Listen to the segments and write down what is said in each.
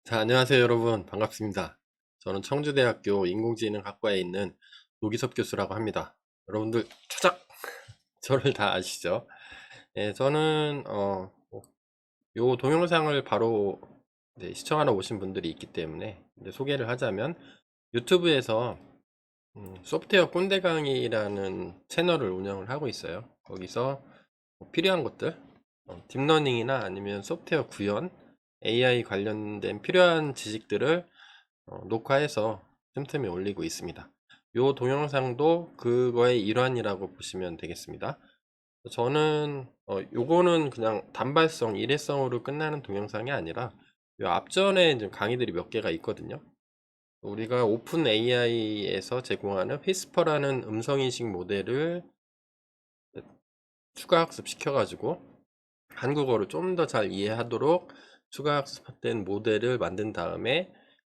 자, 안녕하세요, 여러분. 반갑습니다. 저는 청주대학교 인공지능학과에 있는 노기섭 교수라고 합니다. 여러분들, 차작! 저를 다 아시죠? 예, 저는, 요 동영상을 바로 시청하러 오신 분들이 있기 때문에 이제 소개를 하자면 유튜브에서 소프트웨어 꼰대 강의라는 채널을 운영을 하고 있어요. 거기서 뭐 필요한 것들, 딥러닝이나 아니면 소프트웨어 구현, AI 관련된 필요한 지식들을 녹화해서 틈틈이 올리고 있습니다. 요 동영상도 그거의 일환이라고 보시면 되겠습니다. 저는 요거는 그냥 단발성, 일회성으로 끝나는 동영상이 아니라 요 앞전에 이제 강의들이 몇 개가 있거든요. 우리가 오픈 AI에서 제공하는 휘스퍼라는 음성인식 모델을 추가 학습 시켜가지고 한국어를 좀 더 잘 이해하도록 추가 학습된 모델을 만든 다음에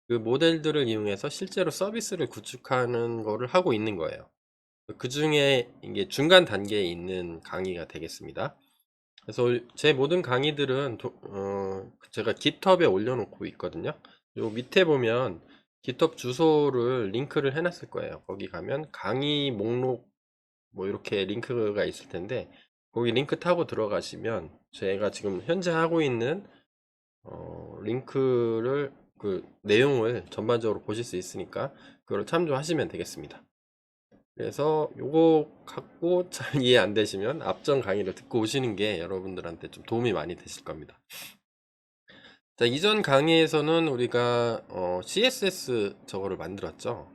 그 모델들을 이용해서 실제로 서비스를 구축하는 거를 하고 있는 거예요. 그 중에 이게 중간 단계에 있는 강의가 되겠습니다. 그래서 제 모든 강의들은 제가 깃허브에 올려놓고 있거든요. 요 밑에 보면 깃허브 주소를 링크를 해놨을 거예요. 거기 가면 강의 목록 뭐 이렇게 링크가 있을 텐데 거기 링크 타고 들어가시면 제가 지금 현재 하고 있는 링크를 그 내용을 전반적으로 보실 수 있으니까 그걸 참조하시면 되겠습니다. 그래서 요거 갖고 잘 이해 안 되시면 앞전 강의를 듣고 오시는 게 여러분들한테 좀 도움이 많이 되실 겁니다. 자, 이전 강의에서는 우리가 CSS 저거를 만들었죠.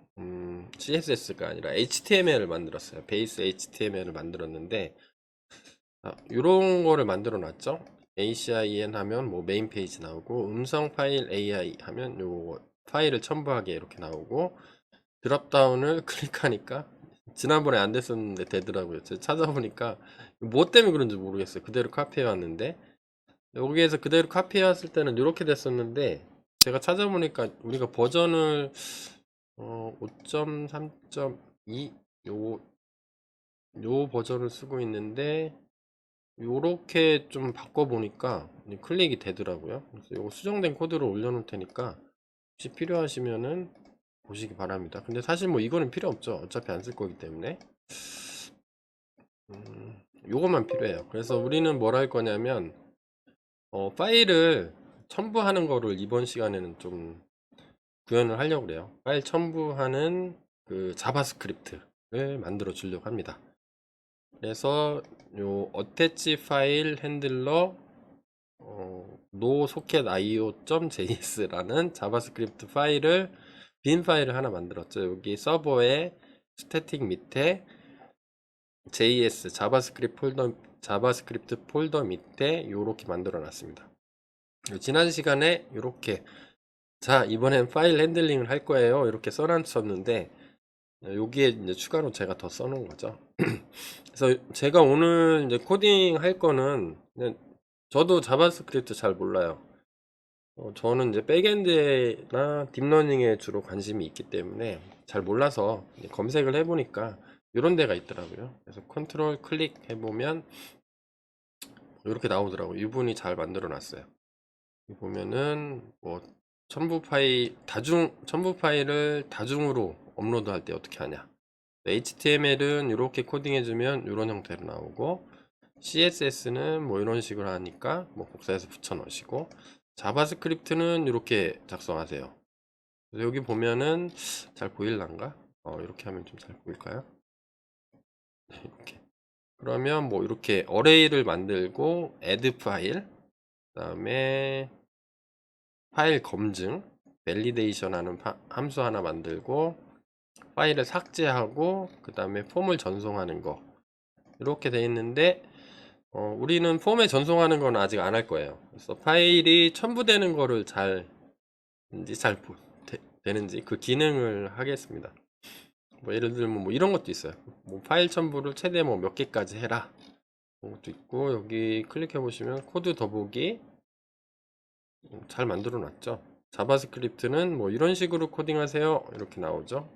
CSS가 아니라 HTML을 만들었어요. 베이스 HTML을 만들었는데 이런 거를 만들어 놨죠. ACIN 하면 뭐 메인 페이지 나오고 음성 파일 AI 하면 요 파일을 첨부하게 이렇게 나오고 드롭다운을 클릭하니까 지난번에 안 됐었는데 되더라고요. 제가 찾아보니까 뭐 때문에 그런지 모르겠어요. 그대로 카피해 왔는데 여기에서 그대로 카피해 왔을 때는 이렇게 됐었는데 제가 찾아보니까 우리가 버전을 5.3.2 요 버전을 쓰고 있는데 요렇게 좀 바꿔보니까 클릭이 되더라고요. 그래서 요거 수정된 코드를 올려놓을 테니까 혹시 필요하시면은 보시기 바랍니다. 근데 사실 뭐 이거는 필요 없죠. 어차피 안 쓸 거기 때문에 요것만 필요해요. 그래서 우리는 뭘 할 거냐면 파일을 첨부하는 거를 이번 시간에는 좀 구현을 하려고 그래요. 파일 첨부하는 그 자바스크립트를 만들어 주려고 합니다. 그래서 요 어태치 파일 핸들러 nosocket.io.js라는 자바스크립트 파일을 빈 파일을 하나 만들었죠. 여기 서버에 스태틱 밑에 JS 자바스크립트 폴더 밑에 이렇게 만들어 놨습니다. 지난 시간에 이렇게 자 이번엔 파일 핸들링을 할 거예요 이렇게 써놨었는데 여기에 이제 추가로 제가 더 써놓은 거죠. 그래서 제가 오늘 이제 코딩 할 거는 저도 자바스크립트 잘 몰라요. 저는 이제 백엔드나 딥러닝에 주로 관심이 있기 때문에 잘 몰라서 검색을 해보니까 이런 데가 있더라고요. 그래서 컨트롤 클릭 해보면 이렇게 나오더라고요. 이분이 잘 만들어 놨어요. 보면은 뭐 첨부 파일을 다중으로 업로드할 때 어떻게 하냐. HTML은 이렇게 코딩해주면 이런 형태로 나오고 CSS는 뭐 이런 식으로 하니까 뭐 복사해서 붙여 넣으시고 자바스크립트는 이렇게 작성하세요. 그래서 여기 보면은 잘 보일란가? 이렇게 하면 좀 잘 보일까요? 이렇게. 그러면 뭐 이렇게 어레이를 만들고 add 파일, 그다음에 파일 검증, 밸리데이션 하는 함수 하나 만들고 파일을 삭제하고 그다음에 폼을 전송하는 거 이렇게 돼 있는데 우리는 폼에 전송하는 건 아직 안 할 거예요. 그래서 파일이 첨부되는 거를 되는지 그 기능을 하겠습니다. 뭐 예를 들면 뭐 이런 것도 있어요. 뭐 파일 첨부를 최대 뭐 몇 개까지 해라. 그런 것도 있고 여기 클릭해 보시면 코드 더보기 잘 만들어 놨죠. 자바스크립트는 뭐 이런 식으로 코딩하세요. 이렇게 나오죠.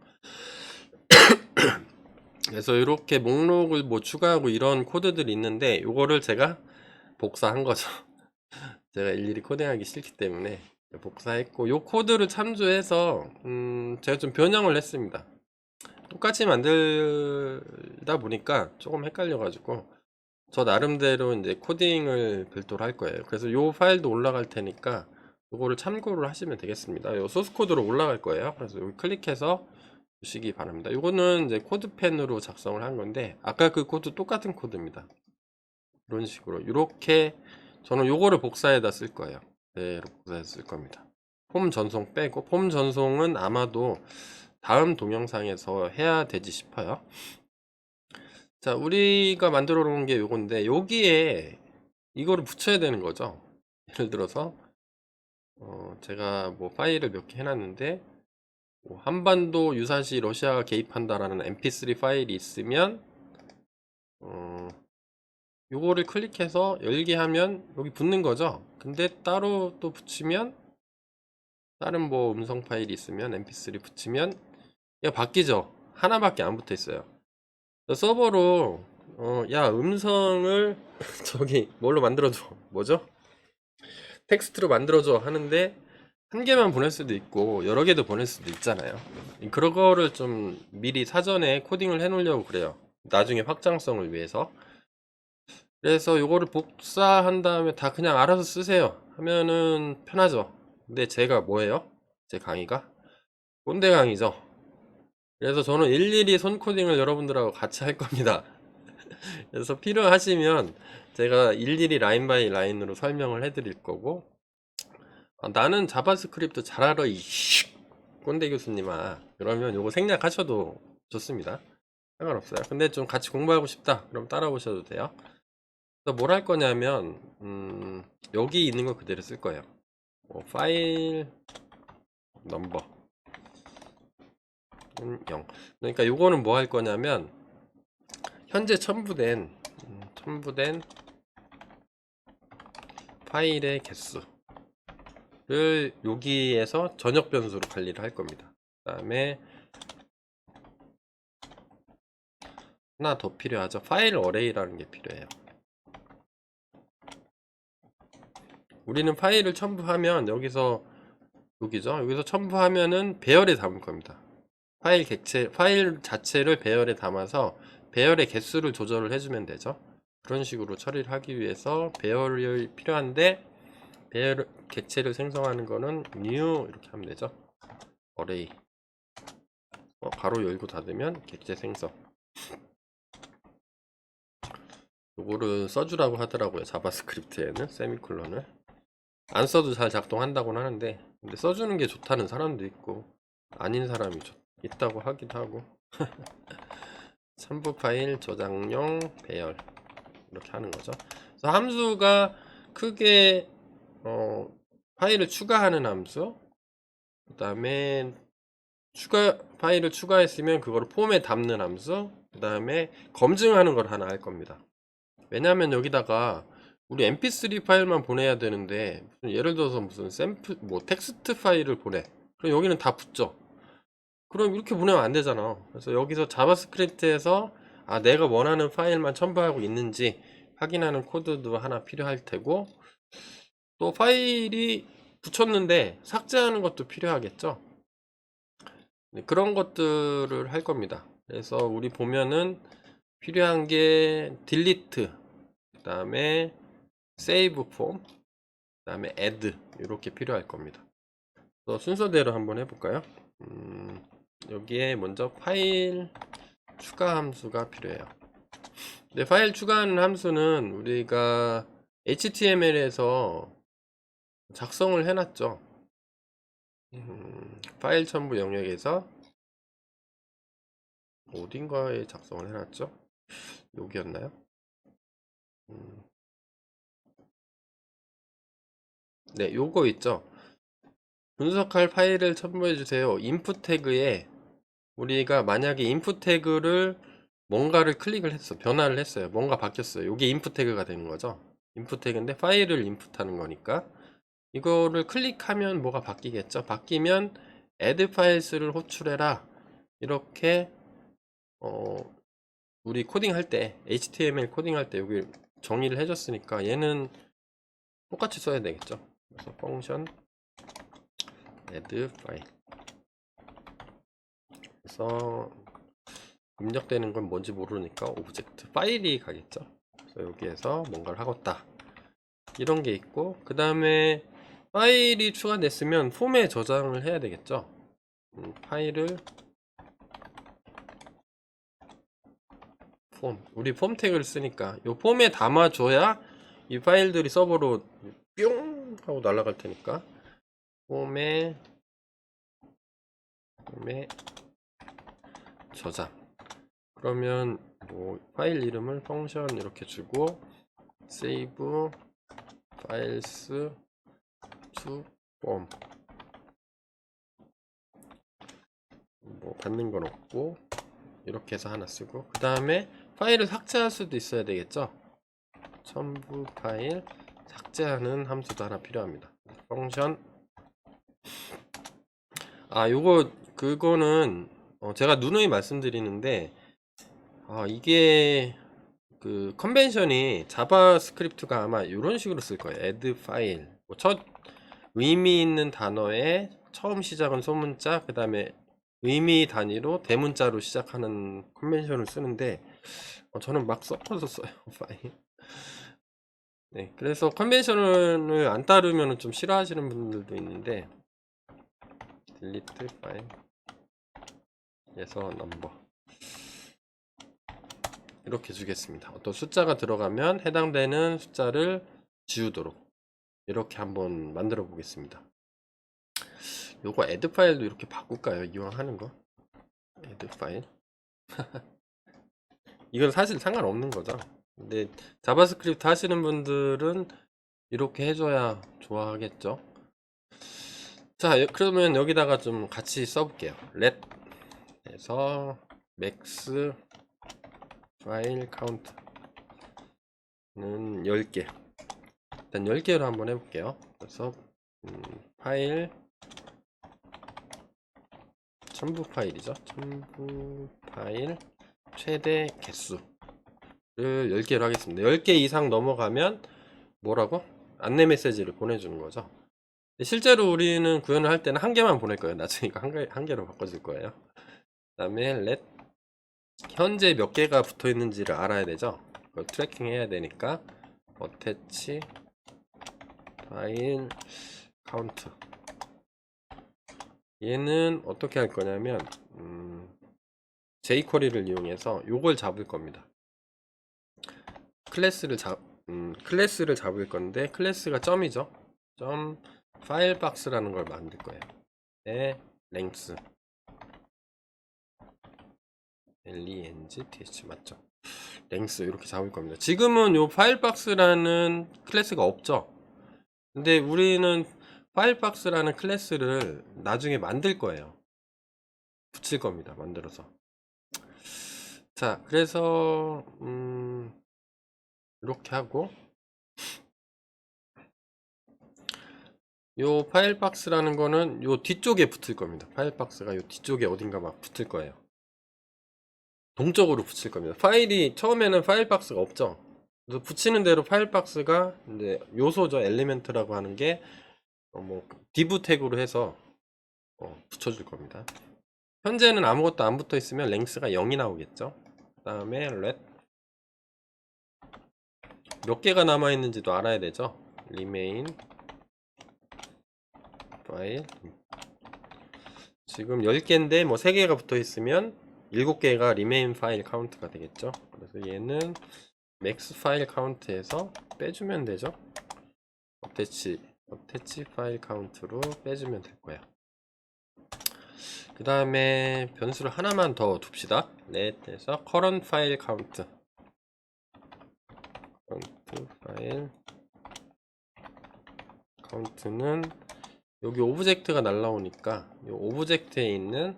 그래서 이렇게 목록을 뭐 추가하고 이런 코드들이 있는데 이거를 제가 복사한 거죠. 제가 일일이 코딩하기 싫기 때문에 복사했고, 요 코드를 참조해서 제가 좀 변형을 했습니다. 똑같이 만들다 보니까 조금 헷갈려 가지고 저 나름대로 이제 코딩을 별도로 할 거예요. 그래서 요 파일도 올라갈 테니까 요거를 참고를 하시면 되겠습니다. 요 소스 코드로 올라갈 거예요. 그래서 여기 클릭해서 보시기 바랍니다. 요거는 이제 코드펜으로 작성을 한 건데, 아까 그 코드 똑같은 코드입니다. 이런 식으로 이렇게 저는 요거를 복사해다 쓸 거예요. 네, 복사해서 쓸 겁니다. 폼 전송 빼고, 폼 전송은 아마도 다음 동영상에서 해야 되지 싶어요. 자, 우리가 만들어 놓은 게 요건데, 여기에 이거를 붙여야 되는 거죠. 예를 들어서 제가 뭐 파일을 몇 개 해놨는데, 뭐 한반도 유사시 러시아가 개입한다라는 mp3 파일이 있으면 요거를 클릭해서 열게 하면 여기 붙는 거죠. 근데 따로 또 붙이면, 다른 뭐 음성 파일이 있으면 mp3 붙이면 얘가 바뀌죠. 하나밖에 안 붙어 있어요. 서버로 야, 음성을 저기 뭘로 만들어줘, 뭐죠? 텍스트로 만들어줘 하는데 한 개만 보낼 수도 있고 여러 개도 보낼 수도 있잖아요. 그런 거를 좀 미리 사전에 코딩을 해 놓으려고 그래요. 나중에 확장성을 위해서. 그래서 요거를 복사한 다음에 다 그냥 알아서 쓰세요 하면은 편하죠. 근데 제가 뭐예요? 제 강의가 꼰대 강의죠. 그래서 저는 일일이 손코딩을 여러분들하고 같이 할 겁니다. 그래서 필요하시면 제가 일일이 라인 바이 라인으로 설명을 해 드릴 거고, 나는 자바스크립트 잘 알아 이 꼰대 교수님아, 그러면 요거 생략하셔도 좋습니다. 상관없어요. 근데 좀 같이 공부하고 싶다 그럼 따라오셔도 돼요. 그래서 뭘 할 거냐면 여기 있는 거 그대로 쓸 거예요. 파일 넘버 0. 그러니까 요거는 뭐 할 거냐면 현재 첨부된 파일의 개수를 여기에서 전역 변수로 관리를 할 겁니다. 그 다음에 하나 더 필요하죠. 파일 어레이라는 게 필요해요. 우리는 파일을 첨부하면 여기서 첨부하면은 배열에 담을 겁니다. 파일 자체를 배열에 담아서 배열의 개수를 조절을 해주면 되죠. 그런 식으로 처리를 하기 위해서 배열이 필요한데, 배열 객체를 생성하는 거는 new 이렇게 하면 되죠. array 가로 열고 닫으면 객체 생성. 요거를 써주라고 하더라고요. 자바스크립트에는 세미콜론을 안 써도 잘 작동한다고는 하는데, 근데 써주는 게 좋다는 사람도 있고 아닌 사람이 있다고 하기도 하고. 첨부 파일 저장용 배열 이렇게 하는 거죠. 그래서 함수가 크게 파일을 추가하는 함수, 그 다음에 파일을 추가했으면 그거를 폼에 담는 함수, 그 다음에 검증하는 걸 하나 할 겁니다. 왜냐하면 여기다가 우리 mp3 파일만 보내야 되는데, 예를 들어서 무슨 샘플 뭐 텍스트 파일을 보내, 그럼 여기는 다 붙죠. 그럼 이렇게 보내면 안 되잖아. 그래서 여기서 자바스크립트에서 내가 원하는 파일만 첨부하고 있는지 확인하는 코드도 하나 필요할 테고, 또 파일이 붙였는데 삭제하는 것도 필요하겠죠. 네, 그런 것들을 할 겁니다. 그래서 우리 보면은 필요한 게 delete, 그 다음에 save form, 그 다음에 add 이렇게 필요할 겁니다. 순서대로 한번 해볼까요? 여기에 먼저 파일 추가 함수가 필요해요. 근데 파일 추가하는 함수는 우리가 HTML에서 작성을 해놨죠. 파일 첨부 영역에서 어딘가에 작성을 해놨죠. 여기였나요? 네, 요거 있죠. 분석할 파일을 첨부해 주세요. 인풋 태그에 우리가 만약에 인풋 태그를 뭔가를 클릭을 했어, 변화를 했어요, 뭔가 바뀌었어요. 이게 인풋 태그가 되는 거죠. 인풋 태그인데 파일을 인풋하는 거니까 이거를 클릭하면 뭐가 바뀌겠죠. 바뀌면 add 파일스를 호출해라 이렇게 우리 코딩할 때, HTML 코딩할 때 여기 정의를 해줬으니까 얘는 똑같이 써야 되겠죠. 그래서 펑션 add 파일. 그래서 입력되는 건 뭔지 모르니까 오브젝트 파일이 가겠죠. 그래서 여기에서 뭔가를 하겠다 이런 게 있고, 그 다음에 파일이 추가됐으면 폼에 저장을 해야 되겠죠. 파일을 우리 폼 태그를 쓰니까 이 폼에 담아줘야 이 파일들이 서버로 뿅 하고 날아갈 테니까 폼에 저장. 그러면 뭐 파일 이름을 펑션 이렇게 주고 save files to form, 뭐 받는 건 없고 이렇게 해서 하나 쓰고, 그 다음에 파일을 삭제할 수도 있어야 되겠죠. 첨부 파일 삭제하는 함수도 하나 필요합니다. 펑션. 그거는 제가 누누이 말씀드리는데, 이게 그 컨벤션이 자바스크립트가 아마 이런 식으로 쓸 거예요. add 파일, 첫 의미 있는 단어의 처음 시작은 소문자, 그 다음에 의미 단위로 대문자로 시작하는 컨벤션을 쓰는데, 저는 막 섞어서 써요. 파일. 네, 그래서 컨벤션을 안 따르면 좀 싫어하시는 분들도 있는데, delete 파일에서 넘버 이렇게 주겠습니다. 어떤 숫자가 들어가면 해당되는 숫자를 지우도록 이렇게 한번 만들어 보겠습니다. 요거 add 파일도 이렇게 바꿀까요? 이왕 하는 거 add 파일. 이건 사실 상관없는 거죠. 근데 자바스크립트 하시는 분들은 이렇게 해줘야 좋아하겠죠. 자, 그러면 여기다가 좀 같이 써볼게요. let 에서 max 파일 카운트는 10개. 일단 10개로 한번 해볼게요. 그래서 파일 첨부 파일이죠. 첨부 파일 최대 개수를 10개로 하겠습니다. 10개 이상 넘어가면 뭐라고? 안내 메시지를 보내주는 거죠. 실제로 우리는 구현을 할 때는 한 개만 보낼 거예요. 나중에 한 개로 바꿔줄 거예요. 그 다음에 let 현재 몇 개가 붙어 있는지를 알아야 되죠. 그걸 트래킹 해야 되니까 attach 파일 카운트. 얘는 어떻게 할 거냐면 jQuery를 이용해서 요걸 잡을 겁니다. 클래스를 잡을 건데, 클래스가 점이죠. 점 파일 박스라는 걸 만들 거예요. 네, length length 맞죠? length 이렇게 잡을 겁니다. 지금은 요 파일 박스라는 클래스가 없죠. 근데 우리는 파일 박스라는 클래스를 나중에 만들 거예요. 붙일 겁니다. 만들어서. 자, 그래서 이렇게 하고, 요 파일 박스라는 거는 요 뒤쪽에 붙을 겁니다. 파일 박스가 요 뒤쪽에 어딘가 막 붙을 거예요. 동적으로 붙일 겁니다. 파일이 처음에는 파일 박스가 없죠. 그래서 붙이는 대로 파일 박스가 이제 요소죠. 엘리멘트라고 하는 게 뭐 div 태그로 해서 붙여줄 겁니다. 현재는 아무것도 안 붙어 있으면 랭스가 0이 나오겠죠. 그 다음에 let 몇 개가 남아 있는지도 알아야 되죠. remain 파일 지금 10개인데 뭐 3개가 붙어 있으면 7개가 remain 파일 카운트가 되겠죠. 그래서 얘는 max 파일 카운트에서 빼주면 되죠. attach 파일 카운트로 빼주면 될 거야. 그 다음에 변수를 하나만 더 둡시다. net에서 current 파일 카운트 파일 카운트는 여기 오브젝트가 날라오니까 이 오브젝트에 있는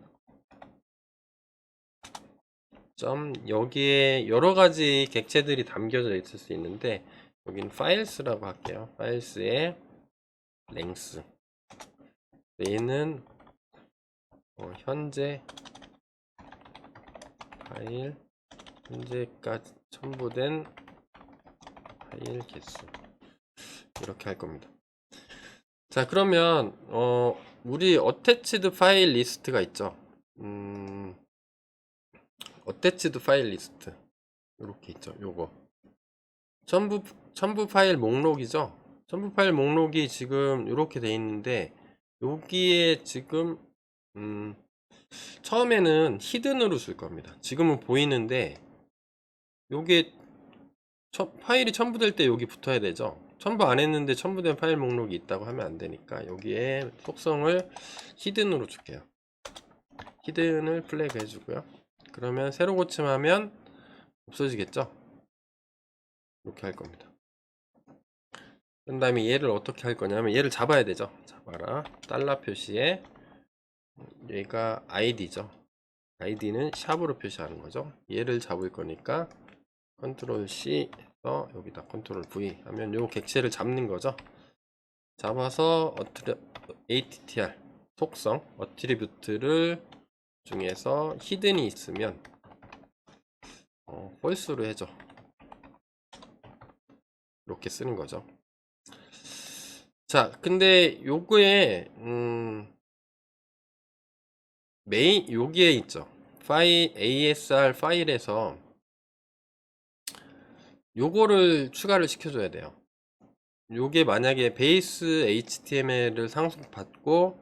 점, 여기에 여러가지 객체들이 담겨져 있을 수 있는데 여기는 files라고 할게요. files의 length, 얘는 현재 파일, 현재까지 첨부된 파일 개수 이렇게 할 겁니다. 자, 그러면 우리 어태치드 파일 리스트가 있죠. 어태치드 파일 리스트 이렇게 있죠. 요거 첨부 파일 목록이죠. 첨부 파일 목록이 지금 이렇게 돼 있는데 여기에 지금 처음에는 히든으로 줄 겁니다. 지금은 보이는데 요게 파일이 첨부될 때 여기 붙어야 되죠. 첨부 안 했는데 첨부된 파일 목록이 있다고 하면 안 되니까 여기에 속성을 히든으로 줄게요. 히든을 플래그 해주고요. 그러면 새로 고침하면 없어지겠죠. 이렇게 할 겁니다. 그 다음에 얘를 어떻게 할 거냐면 얘를 잡아야 되죠. 잡아라. 달러 표시에 얘가 id죠. id는 샵으로 표시하는 거죠. 얘를 잡을 거니까 컨트롤 C 해서 여기다 컨트롤 V 하면 요 객체를 잡는 거죠. 잡아서 attr 속성 어트리뷰트를 중에서 히든이 있으면 false로 해줘. 이렇게 쓰는 거죠. 자, 근데 요거에 메인 여기에 있죠. 파일 ASR 파일에서 요거를 추가를 시켜줘야 돼요. 요게 만약에 베이스 HTML을 상속받고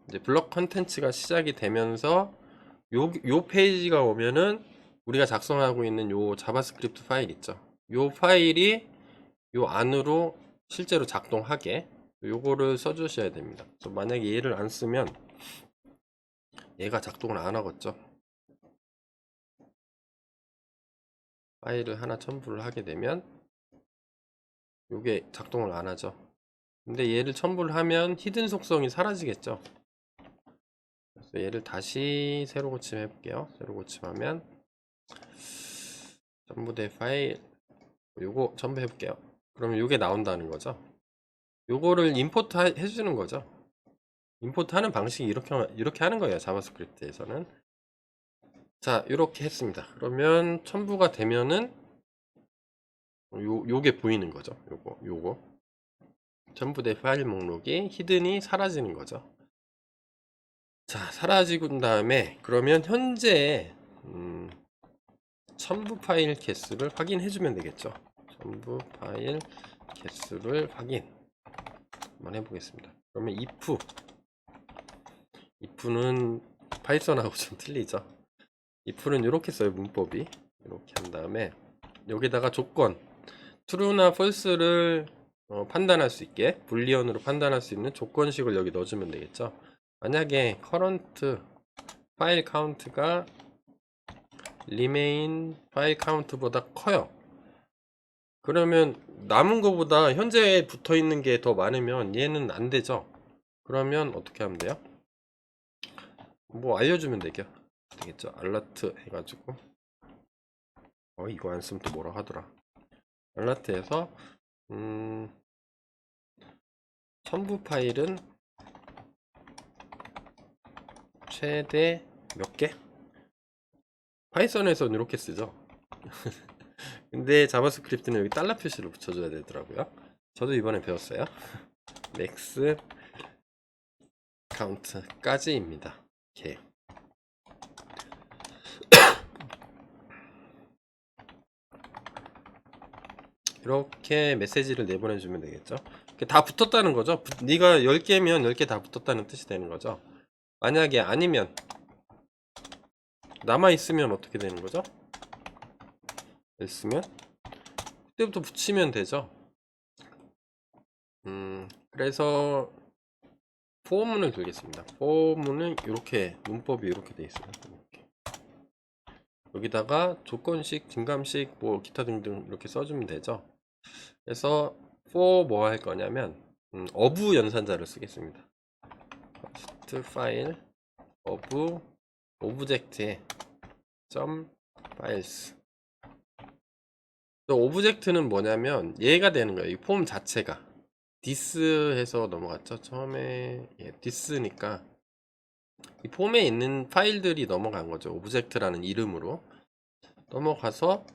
이제 블록 컨텐츠가 시작이 되면서 요 페이지가 오면은 우리가 작성하고 있는 요 자바스크립트 파일 있죠. 요 파일이 요 안으로 실제로 작동하게 요거를 써주셔야 됩니다. 그래서 만약에 얘를 안 쓰면 얘가 작동을 안 하겠죠. 파일을 하나 첨부를 하게 되면 요게 작동을 안 하죠. 근데 얘를 첨부를 하면 히든 속성이 사라지겠죠. 그래서 얘를 다시 새로 고침해 볼게요. 새로 고침하면 첨부된 파일 요거 첨부해 볼게요. 그러면 요게 나온다는 거죠. 요거를 임포트 해주는 거죠. 임포트 하는 방식이 이렇게 하는 거예요. 자바스크립트에서는. 자, 이렇게 했습니다. 그러면 첨부가 되면은 요게 보이는 거죠. 요거 첨부된 파일 목록이 히든이 사라지는 거죠. 자, 사라지고 다음에 그러면 현재 첨부 파일 개수를 확인해 주면 되겠죠. 첨부 파일 개수를 확인 한번 해보겠습니다. 그러면 if는 파이썬하고 좀 틀리죠. if는 이렇게 써요. 문법이 이렇게 한 다음에 여기다가 조건 true나 false를 판단할 수 있게 불리언으로 판단할 수 있는 조건식을 여기 넣어주면 되겠죠. 만약에 current 파일 카운트가 remain 파일 카운트보다 커요. 그러면 남은 거보다 현재 붙어 있는 게 더 많으면 얘는 안 되죠. 그러면 어떻게 하면 돼요? 뭐 알려주면 되겠죠. 알라트 해가지고 이거 안 쓰면 또 뭐라 하더라. 알라트에서 첨부 파일은 최대 몇 개? 파이썬에서는 이렇게 쓰죠. 근데 자바스크립트는 여기 달러 표시를 붙여줘야 되더라고요. 저도 이번에 배웠어요. 맥스 카운트까지입니다. 이렇게. 이렇게 메시지를 내보내주면 되겠죠. 다 붙었다는 거죠. 네가 10개면 10개 다 붙었다는 뜻이 되는 거죠. 만약에 아니면 남아있으면 어떻게 되는 거죠? 있으면 그때부터 붙이면 되죠. 그래서 포문을 들겠습니다. 포문은 이렇게 문법이 이렇게 돼 있어요. 이렇게. 여기다가 조건식, 증감식, 뭐 기타 등등 이렇게 써주면 되죠. 그래서 for 뭐 할 거냐면 of 연산자를 쓰겠습니다. first 파일 of 오브젝트에 .files 오브젝트는 뭐냐면 얘가 되는 거예요. 이 폼 자체가 this 해서 넘어갔죠. 처음에 this니까 이 폼에 있는 파일들이 넘어간 거죠. 오브젝트라는 이름으로 넘어가서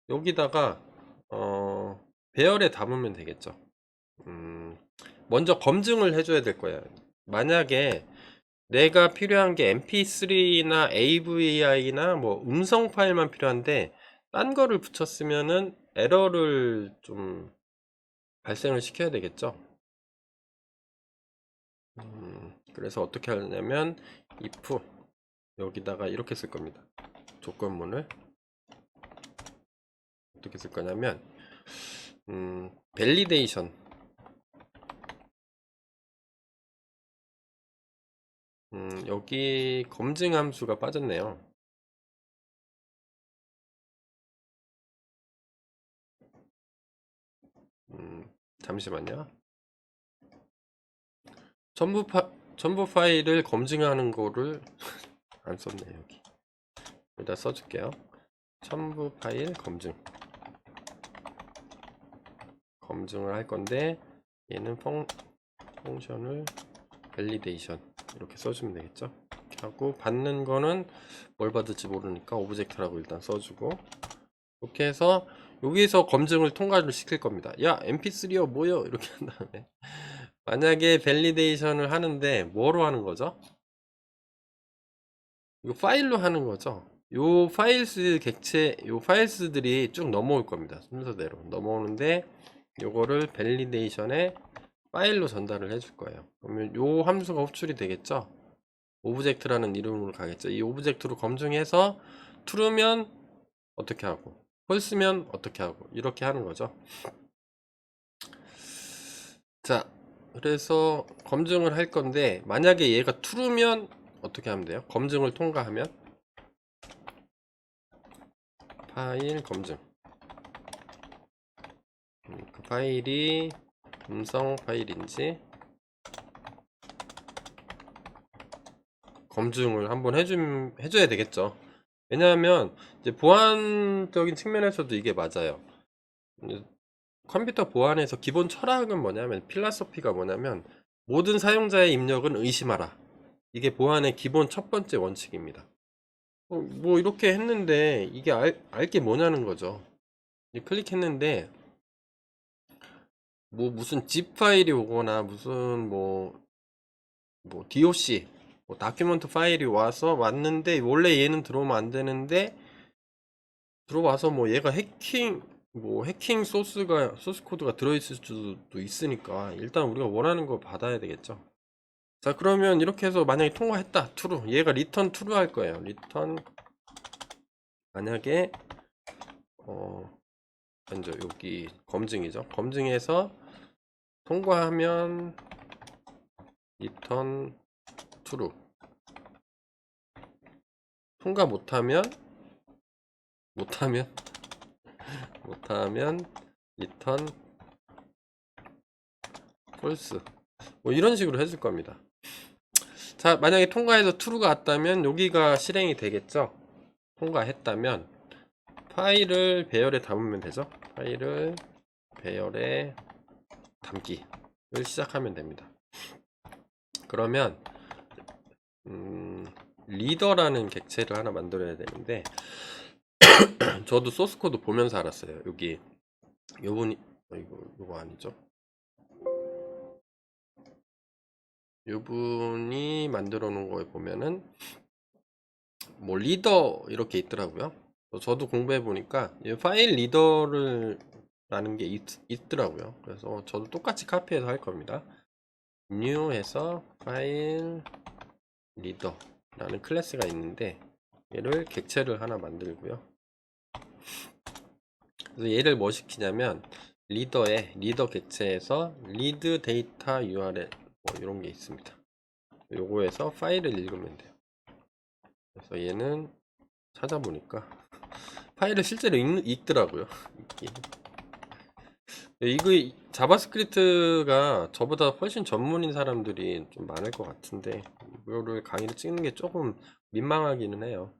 여기다가 배열에 담으면 되겠죠. 먼저 검증을 해줘야 될 거예요. 만약에 내가 필요한 게 mp3나 AVI나 뭐 음성 파일만 필요한데 딴 거를 붙였으면은 에러를 좀 발생을 시켜야 되겠죠. 그래서 어떻게 하냐면 if 여기다가 이렇게 쓸 겁니다. 조건문을 어떻게 쓸 거냐면 밸리데이션 여기 검증 함수가 빠졌네요. 잠시만요. 전부 파일을 검증하는 거를 안 썼네. 여기 여기다 써줄게요. 첨부 파일 검증을 할 건데 얘는 펑션을 밸리데이션 이렇게 써주면 되겠죠. 이렇게 하고 받는 거는 뭘 받을지 모르니까 오브젝트라고 일단 써주고 이렇게 해서 여기서 검증을 통과를 시킬 겁니다. 야 mp3요 뭐요 이렇게 한 다음에 만약에 밸리데이션을 하는데 뭐로 하는 거죠? 이거 파일로 하는 거죠. 요 파일스 객체 요 파일스들이 쭉 넘어올 겁니다. 순서대로 넘어오는데 요거를 밸리데이션에 파일로 전달을 해줄 거예요. 그러면 요 함수가 호출이 되겠죠. 오브젝트라는 이름으로 가겠죠. 이 오브젝트로 검증해서 true면 어떻게 하고 false면 어떻게 하고 이렇게 하는 거죠. 자, 그래서 검증을 할 건데 만약에 얘가 true면 어떻게 하면 돼요? 검증을 통과하면 파일 검증 그 파일이 음성 파일인지 검증을 한번 해줘야 되겠죠. 왜냐하면 이제 보안적인 측면에서도 이게 맞아요. 컴퓨터 보안에서 기본 철학은 뭐냐면 필라소피가 뭐냐면 모든 사용자의 입력은 의심하라. 이게 보안의 기본 첫 번째 원칙입니다. 뭐 이렇게 했는데 이게 알 게 뭐냐는 거죠. 클릭했는데 뭐 무슨 zip 파일이 오거나 무슨 뭐 DOC 뭐 다큐멘트 파일이 와서 왔는데 원래 얘는 들어오면 안 되는데 들어와서 뭐 얘가 해킹 소스 코드가 들어있을 수도 있으니까 일단 우리가 원하는 거 받아야 되겠죠. 자 그러면 이렇게 해서 만약에 통과했다 true 얘가 return true 할 거예요. return 만약에 먼저 여기 검증이죠. 검증해서 통과하면 return true 통과 못하면 return false 뭐 이런 식으로 해줄 겁니다. 자 만약에 통과해서 true가 왔다면 여기가 실행이 되겠죠. 통과했다면 파일을 배열에 담으면 되죠. 파일을 배열에 담기를 시작하면 됩니다. 그러면 리더라는 객체를 하나 만들어야 되는데 저도 소스코드 보면서 알았어요. 여기 요분이 이거 아니죠? 요분이 만들어 놓은 거에 보면은 뭐 리더 이렇게 있더라고요. 저도 공부해 보니까 파일 리더를 라는 게 있더라고요. 그래서 저도 똑같이 카피해서 할 겁니다. new 해서 파일 리더 라는 클래스가 있는데 얘를 객체를 하나 만들고요. 그래서 얘를 뭐 시키냐면 리더에 리더 객체에서 read data URL 뭐 이런 게 있습니다. 요거에서 파일을 읽으면 돼요. 그래서 얘는 찾아보니까 파일을 실제로 읽더라고요. 이거 자바스크립트가 저보다 훨씬 전문인 사람들이 좀 많을 것 같은데 이거를 강의를 찍는 게 조금 민망하기는 해요.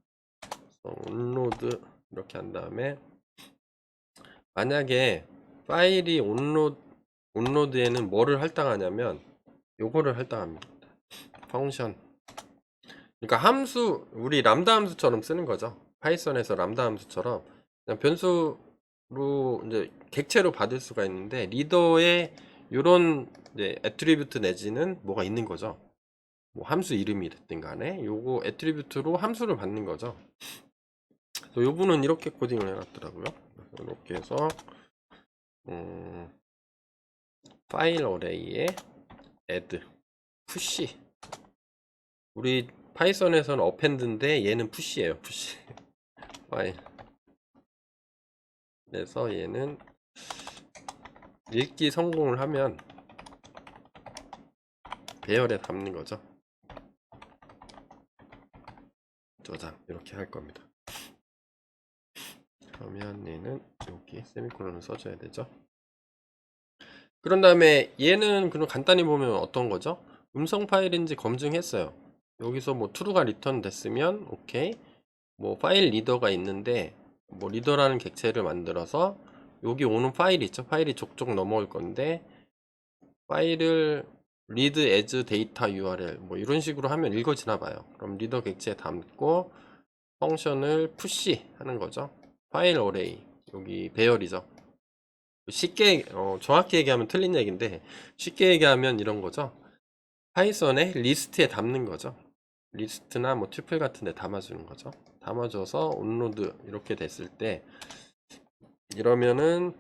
온로드 이렇게 한 다음에 만약에 파일이 온로드에는 뭐를 할당하냐면 요거를 할당합니다. 펑션 그러니까 함수 우리 람다 함수처럼 쓰는 거죠. 파이썬에서 람다 함수처럼 그냥 변수로 이제 객체로 받을 수가 있는데 리더에 요런 이제 애트리뷰트 내지는 뭐가 있는 거죠. 뭐 함수 이름이 됐든 간에 요거 애트리뷰트로 함수를 받는 거죠. 그래서 요분은 이렇게 코딩을 해놨더라고요. 이렇게 해서 파일 어레이에 add 푸시, 우리 파이썬에서는 어펜드인데 얘는 푸시예요. 푸시 파일. 그래서 얘는 읽기 성공을 하면 배열에 담는 거죠. 저장 이렇게 할 겁니다. 그러면 얘는 여기 세미콜론을 써줘야 되죠. 그런 다음에 얘는 그럼 간단히 보면 어떤 거죠? 음성 파일인지 검증했어요. 여기서 뭐 true가 리턴 됐으면 오케이. 뭐 파일 리더가 있는데 뭐 리더라는 객체를 만들어서 여기 오는 파일이 있죠. 파일이 족족 넘어올 건데 파일을 read as data URL 뭐 이런 식으로 하면 읽어지나 봐요. 그럼 리더 객체에 담고 펑션을 push 하는 거죠. 파일 어레이 여기 배열이죠. 쉽게 정확히 얘기하면 틀린 얘기인데 쉽게 얘기하면 이런 거죠. 파이썬의 리스트에 담는 거죠. 리스트나 뭐 튜플 같은 데 담아주는 거죠. 담아줘서 온로드 이렇게 됐을 때 이러면은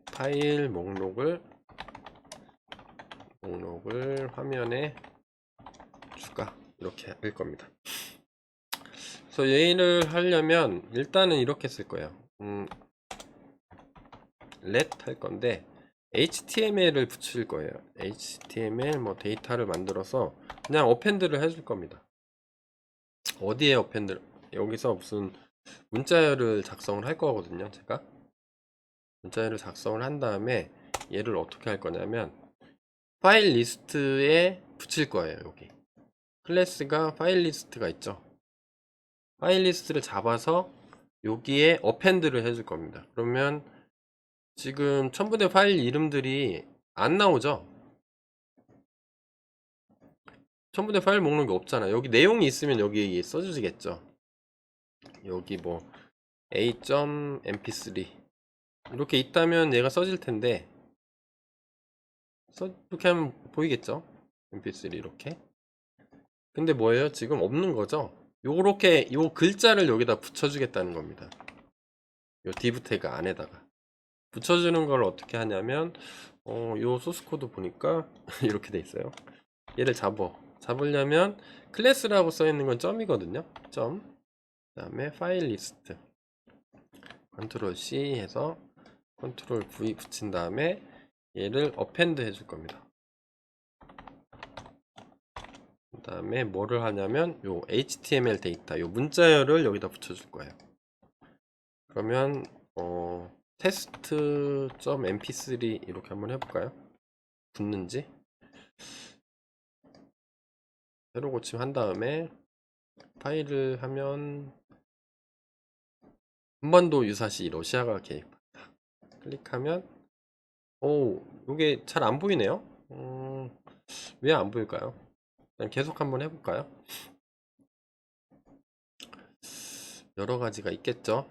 파일 목록을 화면에 추가 이렇게 할 겁니다. 그래서 얘를 하려면 일단은 이렇게 쓸 거예요. let 할 건데 HTML을 붙일 거예요. HTML 뭐 데이터를 만들어서 그냥 어펜드를 해줄 겁니다. 어디에 어펜드? 여기서 무슨 문자열을 작성을 할 거거든요. 제가 문자열을 작성을 한 다음에 얘를 어떻게 할 거냐면 파일 리스트에 붙일 거예요. 여기 클래스가 파일 리스트가 있죠. 파일 리스트를 잡아서 여기에 어펜드를 해줄 겁니다. 그러면 지금 첨부된 파일 이름들이 안 나오죠. 첨부된 파일 목록이 없잖아. 여기 내용이 있으면 여기 써주시겠죠. 여기 뭐 a.mp3 이렇게 있다면 얘가 써질 텐데 이렇게 하면 보이겠죠. mp3 이렇게. 근데 뭐예요? 지금 없는 거죠. 요렇게 요 글자를 여기다 붙여주겠다는 겁니다. 요 div 태그 안에다가 붙여주는 걸 어떻게 하냐면 요 소스 코드 보니까 이렇게 돼 있어요. 얘를 잡으려면 클래스라고 써 있는 건 점이거든요. 점. 그다음에 파일 리스트 컨트롤 C 해서 컨트롤 V 붙인 다음에 얘를 어펜드 해줄 겁니다. 그 다음에 뭐를 하냐면 요 HTML 데이터 요 문자열을 여기다 붙여줄 거예요. 그러면 test.mp3 이렇게 한번 해볼까요? 붙는지 새로 고침 한 다음에 파일을 하면 한 번도 유사시 러시아가 개입한다. 클릭하면 이게 잘 안 보이네요. 왜 안 보일까요? 계속 한번 해볼까요? 여러 가지가 있겠죠.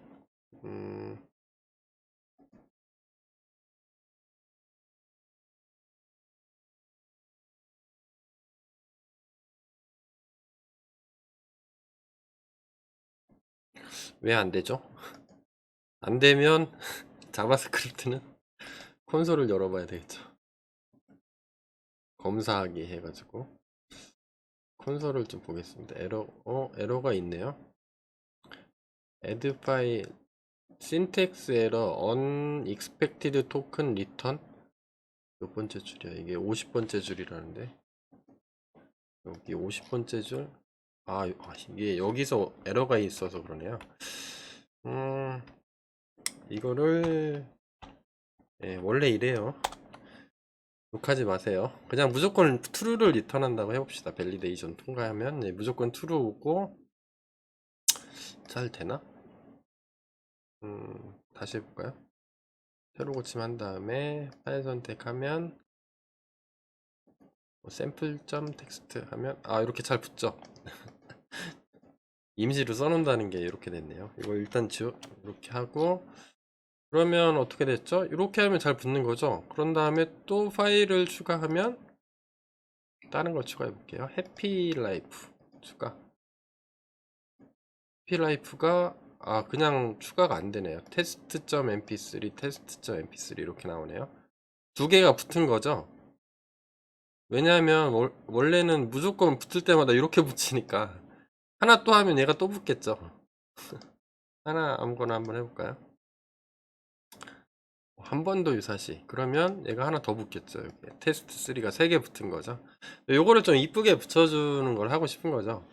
왜 안 되죠? 안 되면 자바스크립트는 콘솔을 열어봐야 되겠죠. 검사하기 해가지고 콘솔을 좀 보겠습니다. 에러가 있네요. add 파일 syntax error unexpected token return 몇 번째 줄이야? 이게 50번째 줄이라는데 여기 50번째 줄 이게 여기서 에러가 있어서 그러네요. 이거를 원래 이래요. 욕하지 마세요. 그냥 무조건 true를 리턴한다고 해봅시다. 밸리데이션 통과하면 무조건 true고 잘 되나? 다시 해볼까요? 새로 고침한 다음에 파일 선택하면 샘플.점 텍스트 하면 이렇게 잘 붙죠. 임시로 써놓는다는 게 이렇게 됐네요. 이거 일단 이렇게 하고 그러면 어떻게 됐죠? 이렇게 하면 잘 붙는 거죠. 그런 다음에 또 파일을 추가하면 다른 걸 추가해 볼게요. 해피라이프 추가. 해피라이프가 그냥 추가가 안 되네요. test.mp3 test.mp3 이렇게 나오네요. 두 개가 붙은 거죠. 왜냐하면 원래는 무조건 붙을 때마다 이렇게 붙이니까 하나 또 하면 얘가 또 붙겠죠. 하나 아무거나 한번 해볼까요? 한 번 더 유사시. 그러면 얘가 하나 더 붙겠죠. 여기 테스트 3가 3개 붙은 거죠. 요거를 좀 이쁘게 붙여주는 걸 하고 싶은 거죠.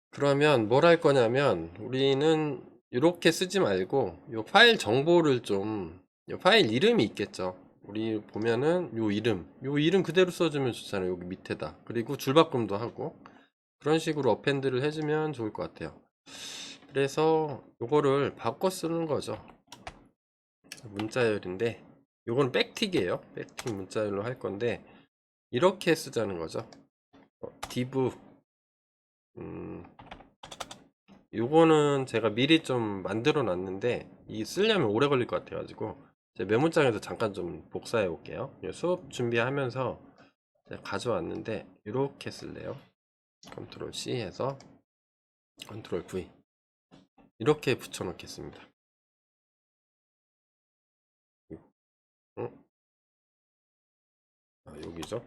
그러면 뭘 할 거냐면 우리는 이렇게 쓰지 말고 요 파일 정보를 좀, 요 파일 이름이 있겠죠. 우리 보면은 요 이름 그대로 써주면 좋잖아요. 여기 밑에다. 그리고 줄바꿈도 하고 그런 식으로 어펜드를 해주면 좋을 것 같아요. 그래서 요거를 바꿔 쓰는 거죠. 문자열인데 요건 백틱이에요. 백틱 문자열로 할 건데 이렇게 쓰자는 거죠. div 요거는 제가 미리 좀 만들어 놨는데 이 쓰려면 오래 걸릴 것 같아 가지고 제 메모장에서 잠깐 좀 복사해 볼게요. 수업 준비하면서 제가 가져왔는데 이렇게 쓸래요. 컨트롤 C 해서 컨트롤 V 이렇게 붙여 놓겠습니다. 여기죠.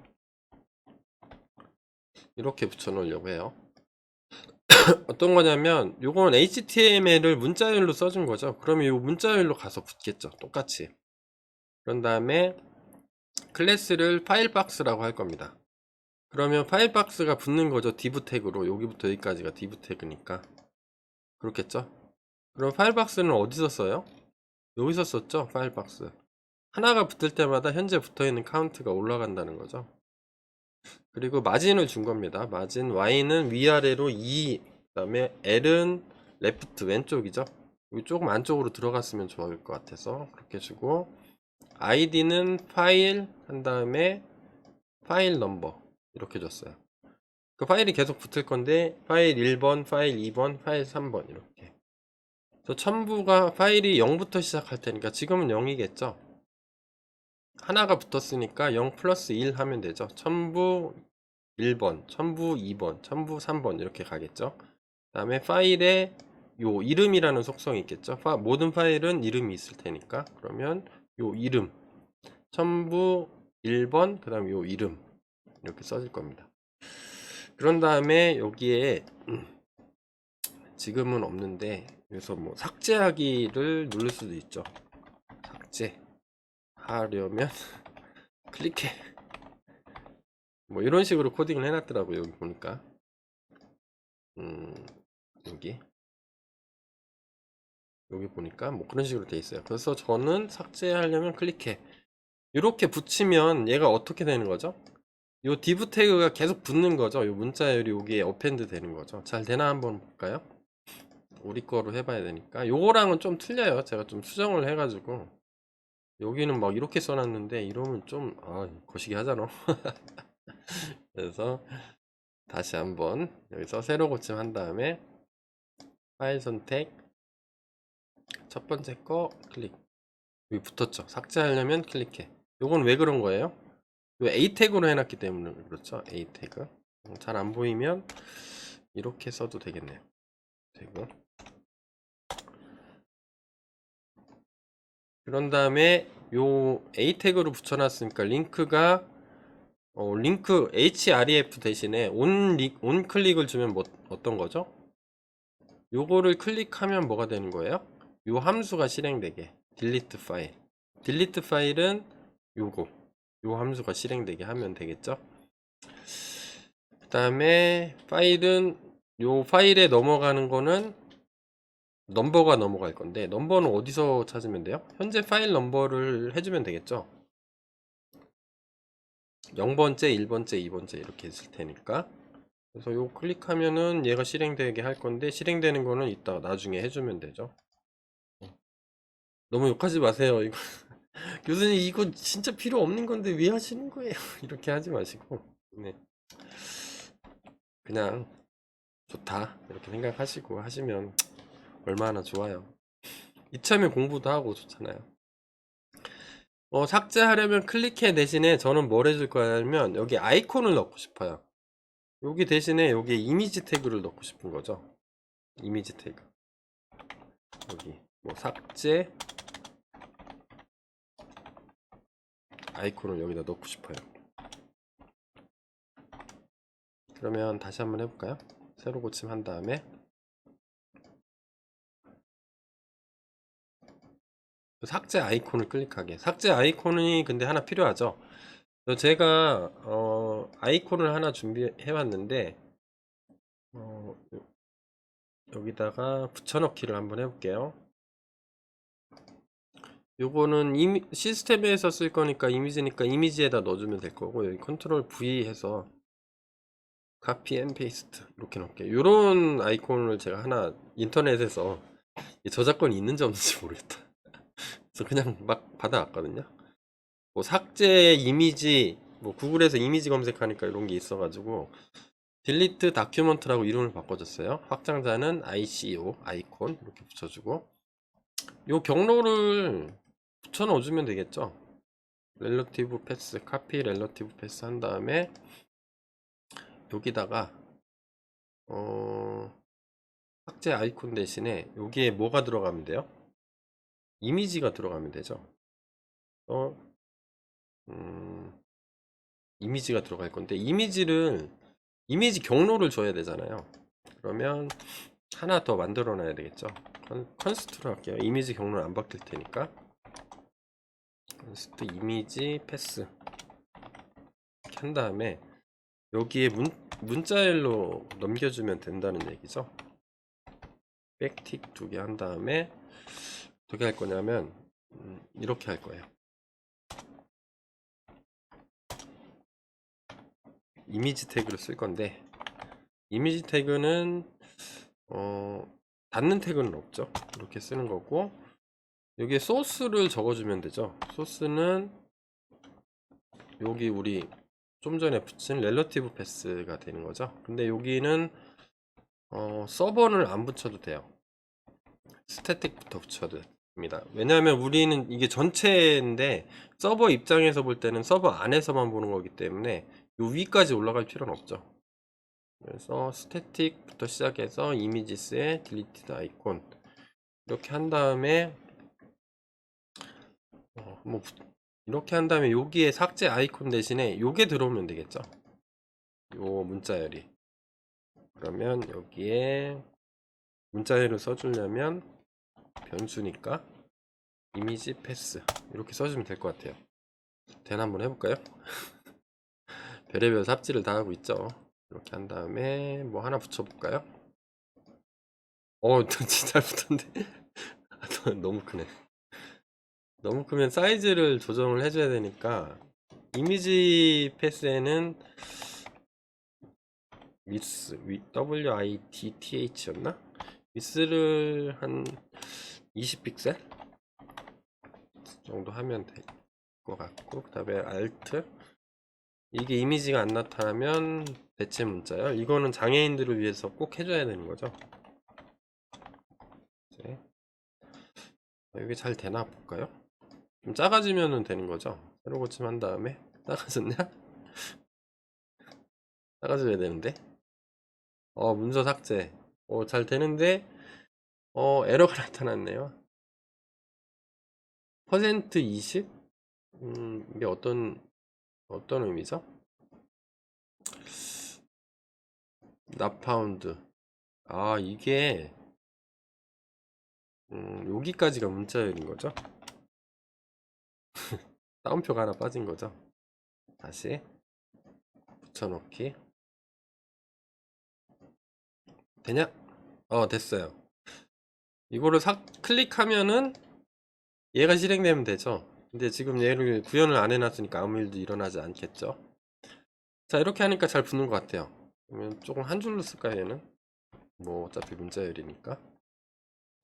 이렇게 붙여 놓으려고 해요. 어떤 거냐면 요건 HTML을 문자열로 써준 거죠. 그러면 요 문자열로 가서 붙겠죠. 똑같이. 그런 다음에 클래스를 파일박스라고 할 겁니다. 그러면 파일박스가 붙는 거죠. div 태그로. 여기부터 여기까지가 div 태그니까. 그렇겠죠. 그럼 파일박스는 어디서 써요? 여기서 썼죠. 파일박스. 하나가 붙을 때마다 현재 붙어있는 카운트가 올라간다는 거죠. 그리고 마진을 준 겁니다. 마진 Y는 위아래로 2, 그 다음에 L은 레프트 왼쪽이죠. 여기 조금 안쪽으로 들어갔으면 좋을 것 같아서 그렇게 주고 ID는 파일 한 다음에 파일 넘버 이렇게 줬어요. 그 파일이 계속 붙을 건데 파일 1번, 파일 2번, 파일 3번 이렇게. 저 첨부가 파일이 0부터 시작할 테니까 지금은 0이겠죠. 하나가 붙었으니까 0 플러스 1 하면 되죠. 첨부 1번, 첨부 2번, 첨부 3번 이렇게 가겠죠. 그 다음에 파일에 요 이름이라는 속성이 있겠죠. 모든 파일은 이름이 있을 테니까 그러면 요 이름 첨부 1번 그 다음에 요 이름 이렇게 써질 겁니다. 그런 다음에 여기에 지금은 없는데 그래서 뭐 삭제하기를 누를 수도 있죠. 삭제 하려면 클릭해 뭐 이런 식으로 코딩을 해놨더라고요. 여기 보니까 여기 보니까 뭐 그런 식으로 돼 있어요. 그래서 저는 삭제하려면 클릭해 이렇게 붙이면 얘가 어떻게 되는 거죠? 요 div 태그가 계속 붙는 거죠. 요 문자열이 여기에 어펜드 되는 거죠. 잘 되나 한번 볼까요? 우리 거로 해봐야 되니까 요거랑은 좀 틀려요. 제가 좀 수정을 해가지고 여기는 막 이렇게 써놨는데 이러면 좀 거시기 하잖아. 그래서 다시 한번 여기서 새로 고침한 다음에 파일 선택 첫 번째 거 클릭 여기 붙었죠. 삭제하려면 클릭해. 요건 왜 그런 거예요? 요 A 태그로 해놨기 때문에 그렇죠. A 태그 잘 안 보이면 이렇게 써도 되겠네요. 태그 그런 다음에 요 A 태그로 붙여놨으니까 링크가 링크 href 대신에 온 클릭을 주면 뭐 어떤 거죠? 요거를 클릭하면 뭐가 되는 거예요? 요 함수가 실행되게 delete 파일 delete 파일은 요거 요 함수가 실행되게 하면 되겠죠? 그 다음에 파일은 요 파일에 넘어가는 거는 넘버가 넘어갈 건데 넘버는 어디서 찾으면 돼요? 현재 파일 넘버를 해주면 되겠죠? 0번째, 1번째, 2번째 이렇게 있을 테니까 그래서 요 클릭하면은 얘가 실행되게 할 건데 실행되는 거는 이따 나중에 해주면 되죠. 너무 욕하지 마세요. 이거 교수님 이거 진짜 필요 없는 건데 왜 하시는 거예요? 이렇게 하지 마시고 네. 그냥 좋다 이렇게 생각하시고 하시면 얼마나 좋아요. 이참에 공부도 하고 좋잖아요. 삭제하려면 클릭해 대신에 저는 뭘 해줄 거냐면 여기 아이콘을 넣고 싶어요. 여기 대신에 여기 이미지 태그를 넣고 싶은 거죠. 이미지 태그. 여기 뭐 삭제 아이콘을 여기다 넣고 싶어요. 그러면 다시 한번 해볼까요? 새로 고침한 다음에 삭제 아이콘을 클릭하게. 삭제 아이콘이 근데 하나 필요하죠. 제가 아이콘을 하나 준비해 왔는데 여기다가 붙여넣기를 한번 해볼게요. 요거는 시스템에서 쓸 거니까 이미지니까 이미지에다 넣어주면 될 거고, 여기 컨트롤 V 해서 카피 앤 페이스트 이렇게 넣을게요. 요런 아이콘을 제가 하나 인터넷에서 저작권이 있는지 없는지 모르겠다. 그래서 그냥 막 받아왔거든요. 뭐 삭제 이미지, 뭐 구글에서 이미지 검색하니까 이런 게 있어가지고 딜리트 다큐먼트라고 이름을 바꿔줬어요. 확장자는 ICO 아이콘 이렇게 붙여주고, 요 경로를 붙여 넣어주면 되겠죠. 렐러티브 패스, 카피 렐러티브 패스 한 다음에 여기다가 삭제 아이콘 대신에 여기에 뭐가 들어가면 돼요? 이미지가 들어가면 되죠. 이미지가 들어갈 건데 이미지 경로를 줘야 되잖아요. 그러면 하나 더 만들어 놔야 되겠죠. 컨스트로 할게요. 이미지 경로는 안 바뀔 테니까 컨스트 이미지 패스 이렇게 한 다음에 여기에 문자열로 넘겨주면 된다는 얘기죠. 백틱 2개 한 다음에 어떻게 할 거냐면 이렇게 할 거예요. 이미지 태그를 쓸 건데, 이미지 태그는 닫는 태그는 없죠. 이렇게 쓰는 거고, 여기에 소스를 적어주면 되죠. 소스는 여기 우리 좀 전에 붙인 렐러티브 패스가 되는 거죠. 근데 여기는 서버를 안 붙여도 돼요. 스태틱부터 붙여도 됩니다. 왜냐하면 우리는 이게 전체인데 서버 입장에서 볼 때는 서버 안에서만 보는 거기 때문에 요 위까지 올라갈 필요는 없죠. 그래서 스태틱부터 시작해서 이미지스에 딜리티드 아이콘 이렇게 한 다음에 뭐 이렇게 한 다음에 여기에 삭제 아이콘 대신에 요게 들어오면 되겠죠. 요 문자열이. 그러면 여기에 문자열을 써주려면 변수니까 이미지 패스 이렇게 써주면 될 것 같아요. 대나 한번 해볼까요? 별의별 삽질을 다 하고 있죠. 이렇게 한 다음에 뭐 하나 붙여볼까요? 진짜 잘 붙었는데 너무 크네. 너무 크면 사이즈를 조정을 해줘야 되니까 이미지 패스에는 width였나? width를 한 20픽셀 정도 하면 될 것 같고, 그 다음에 alt 이게 이미지가 안 나타나면 대체 문자열. 이거는 장애인들을 위해서 꼭 해줘야 되는 거죠. 이제 이게 잘 되나 볼까요? 좀 작아지면 되는 거죠. 새로 고침한 다음에 작아졌냐? 작아져야 되는데. 문서 삭제. 잘 되는데 에러가 나타났네요. 퍼센트 20? 이게 어떤 의미죠? 나파운드. 이게 여기까지가 문자열인 거죠? 따옴표가 하나 빠진 거죠? 다시 붙여넣기. 되냐? 됐어요. 이거를 클릭하면은 얘가 실행되면 되죠. 근데 지금 얘를 구현을 안 해놨으니까 아무 일도 일어나지 않겠죠. 자, 이렇게 하니까 잘 붙는 것 같아요. 그러면 조금 한 줄로 쓸까요, 얘는? 뭐 어차피 문자열이니까.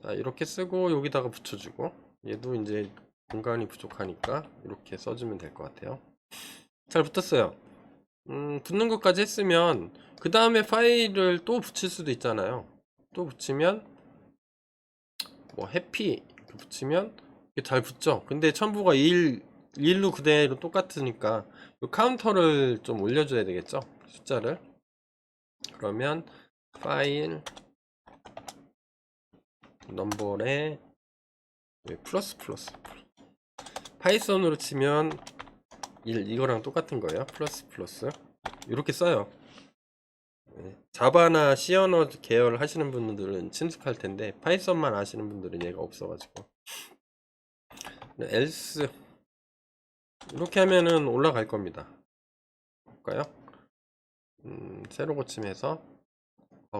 자, 이렇게 쓰고 여기다가 붙여주고, 얘도 이제 공간이 부족하니까 이렇게 써주면 될 것 같아요. 잘 붙었어요. 붙는 것까지 했으면 그 다음에 파일을 또 붙일 수도 있잖아요. 또 붙이면 뭐 해피 붙이면 이게 잘 붙죠. 근데 첨부가 1로 그대로 똑같으니까 이 카운터를 좀 올려줘야 되겠죠. 숫자를. 그러면 파일 넘버에 플러스 파이썬으로 치면 1 이거랑 똑같은 거예요. 플러스 이렇게 써요. 자바나 C 언어 계열 하시는 분들은 친숙할 텐데 파이썬만 아시는 분들은 얘가 없어가지고 else 이렇게 하면은 올라갈 겁니다. 볼까요? 새로 고침해서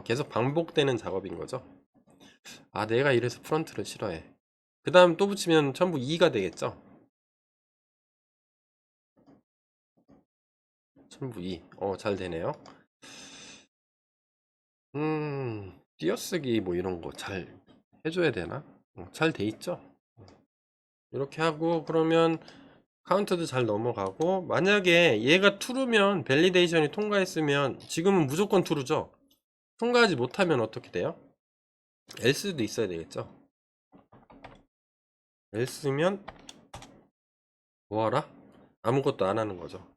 계속 반복되는 작업인 거죠. 아, 내가 이래서 프런트를 싫어해. 그 다음 또 붙이면 전부 2가 되겠죠. 전부 2. 잘 되네요. 띄어쓰기 뭐 이런 거 잘 해줘야 되나? 잘 돼 있죠. 이렇게 하고 그러면 카운트도 잘 넘어가고, 만약에 얘가 true면 밸리데이션이 통과했으면 지금은 무조건 true죠. 통과하지 못하면 어떻게 돼요? else도 있어야 되겠죠. else면 뭐하라? 아무것도 안 하는 거죠.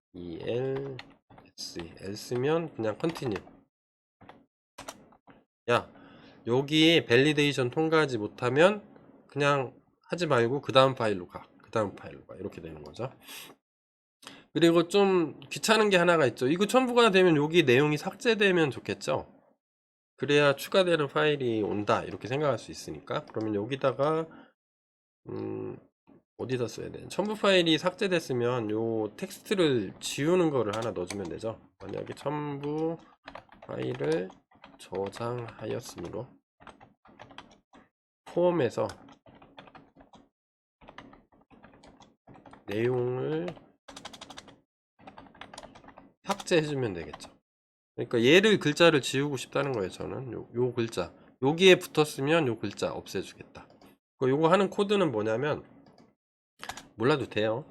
else면 그냥 continue. 야, 여기 밸리데이션 통과하지 못하면 그냥 하지 말고 그 다음 파일로 가. 이렇게 되는 거죠. 그리고 좀 귀찮은 게 하나가 있죠. 이거 첨부가 되면 여기 내용이 삭제되면 좋겠죠. 그래야 추가되는 파일이 온다 이렇게 생각할 수 있으니까. 그러면 여기다가 어디다 써야 돼? 첨부 파일이 삭제됐으면 요 텍스트를 지우는 거를 하나 넣어주면 되죠. 만약에 첨부 파일을 저장하였으므로 폼에서 내용을 삭제해주면 되겠죠. 그러니까 얘를 글자를 지우고 싶다는 거예요. 저는 요 글자 여기에 붙었으면 요 글자 없애주겠다. 요거 하는 코드는 뭐냐면 몰라도 돼요.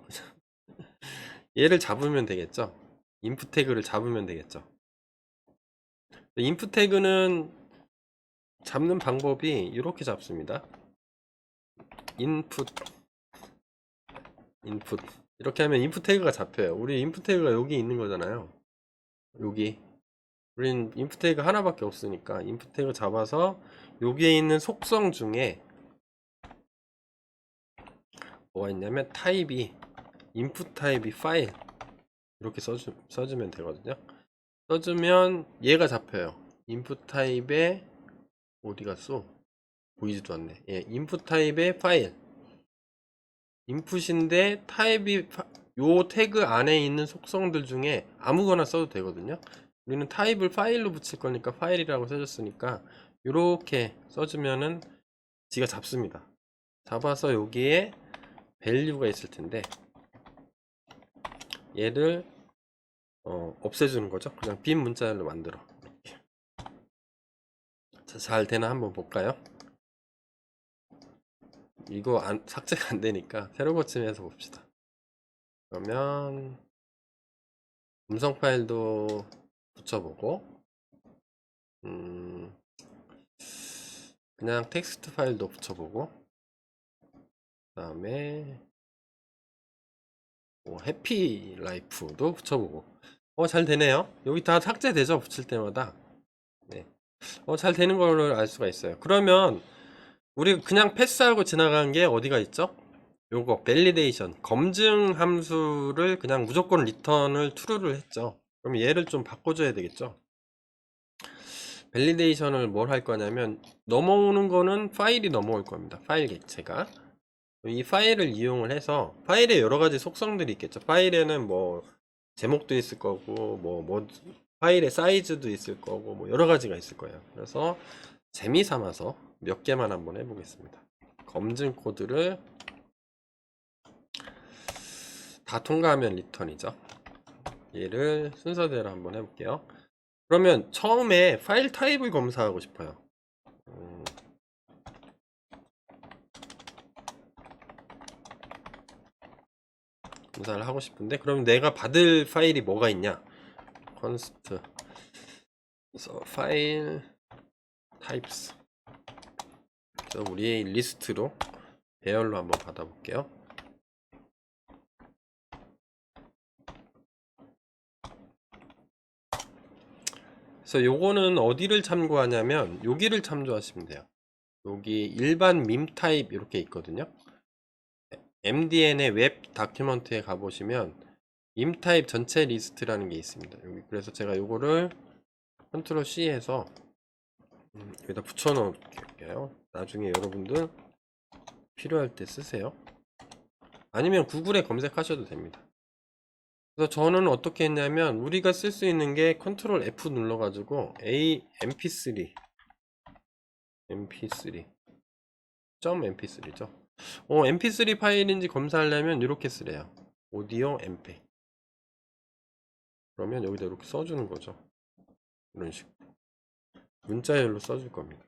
얘를 잡으면 되겠죠. 인풋 태그를 잡으면 되겠죠. 인풋 태그는 잡는 방법이 이렇게 잡습니다. 인풋 이렇게 하면 인풋 태그가 잡혀요. 우리 인풋 태그가 여기 있는 거잖아요. 여기 우린 인풋 태그 하나밖에 없으니까 인풋 태그 잡아서 여기에 있는 속성 중에 뭐가 있냐면 타입이 인풋 타입이 파일 이렇게 써주면 되거든요. 써주면 얘가 잡혀요. 인풋 타입에 어디 갔어? 보이지도 않네. 예, 인풋 타입의 파일 인풋인데 타입이 요 태그 안에 있는 속성들 중에 아무거나 써도 되거든요. 우리는 타입을 파일로 붙일 거니까 파일이라고 써줬으니까 이렇게 써주면은 지가 잡습니다. 잡아서 여기에 밸류가 있을 텐데 얘를 없애주는 거죠. 그냥 빈 문자열로 만들어. 이렇게. 자, 잘 되나 한번 볼까요? 이거 삭제가 안 되니까 새로 고침해서 봅시다. 그러면 음성 파일도 붙여보고 그냥 텍스트 파일도 붙여보고 그 다음에 해피 라이프도 붙여보고 잘 되네요. 여기 다 삭제되죠, 붙일 때마다. 네. 잘 되는 걸로 알 수가 있어요. 그러면 우리 그냥 패스하고 지나간 게 어디가 있죠? 요거 밸리데이션 검증 함수를 그냥 무조건 리턴을 true를 했죠. 그럼 얘를 좀 바꿔줘야 되겠죠. 밸리데이션을 뭘 할 거냐면 넘어오는 거는 파일이 넘어올 겁니다. 파일 객체가 이 파일을 이용을 해서 파일에 여러 가지 속성들이 있겠죠. 파일에는 뭐 제목도 있을 거고 뭐 파일의 사이즈도 있을 거고 뭐 여러 가지가 있을 거예요. 그래서 재미 삼아서 몇 개만 한번 해보겠습니다. 검증 코드를 다 통과하면 리턴이죠. 얘를 순서대로 한번 해볼게요. 그러면 처음에 파일 타입을 검사하고 싶어요. 검사를 하고 싶은데 그럼 내가 받을 파일이 뭐가 있냐? const 파일 타입스 우리의 리스트로 배열로 한번 받아볼게요. 그래서 요거는 어디를 참고하냐면 여기를 참조하시면 돼요. 여기 일반 밈 타입 이렇게 있거든요. MDN의 웹 다큐먼트에 가보시면 밈 타입 전체 리스트라는 게 있습니다. 여기 그래서 제가 요거를 컨트롤 C 해서 여기다 붙여 놓을게요. 나중에 여러분들 필요할 때 쓰세요. 아니면 구글에 검색하셔도 됩니다. 그래서 저는 어떻게 했냐면 우리가 쓸 수 있는 게 컨트롤 F 눌러가지고 mp3 mp3.mp3죠. mp3 파일인지 검사하려면 이렇게 쓰래요. 오디오 mp. 그러면 여기다 이렇게 써주는 거죠. 이런 식으로 문자열로 써줄 겁니다.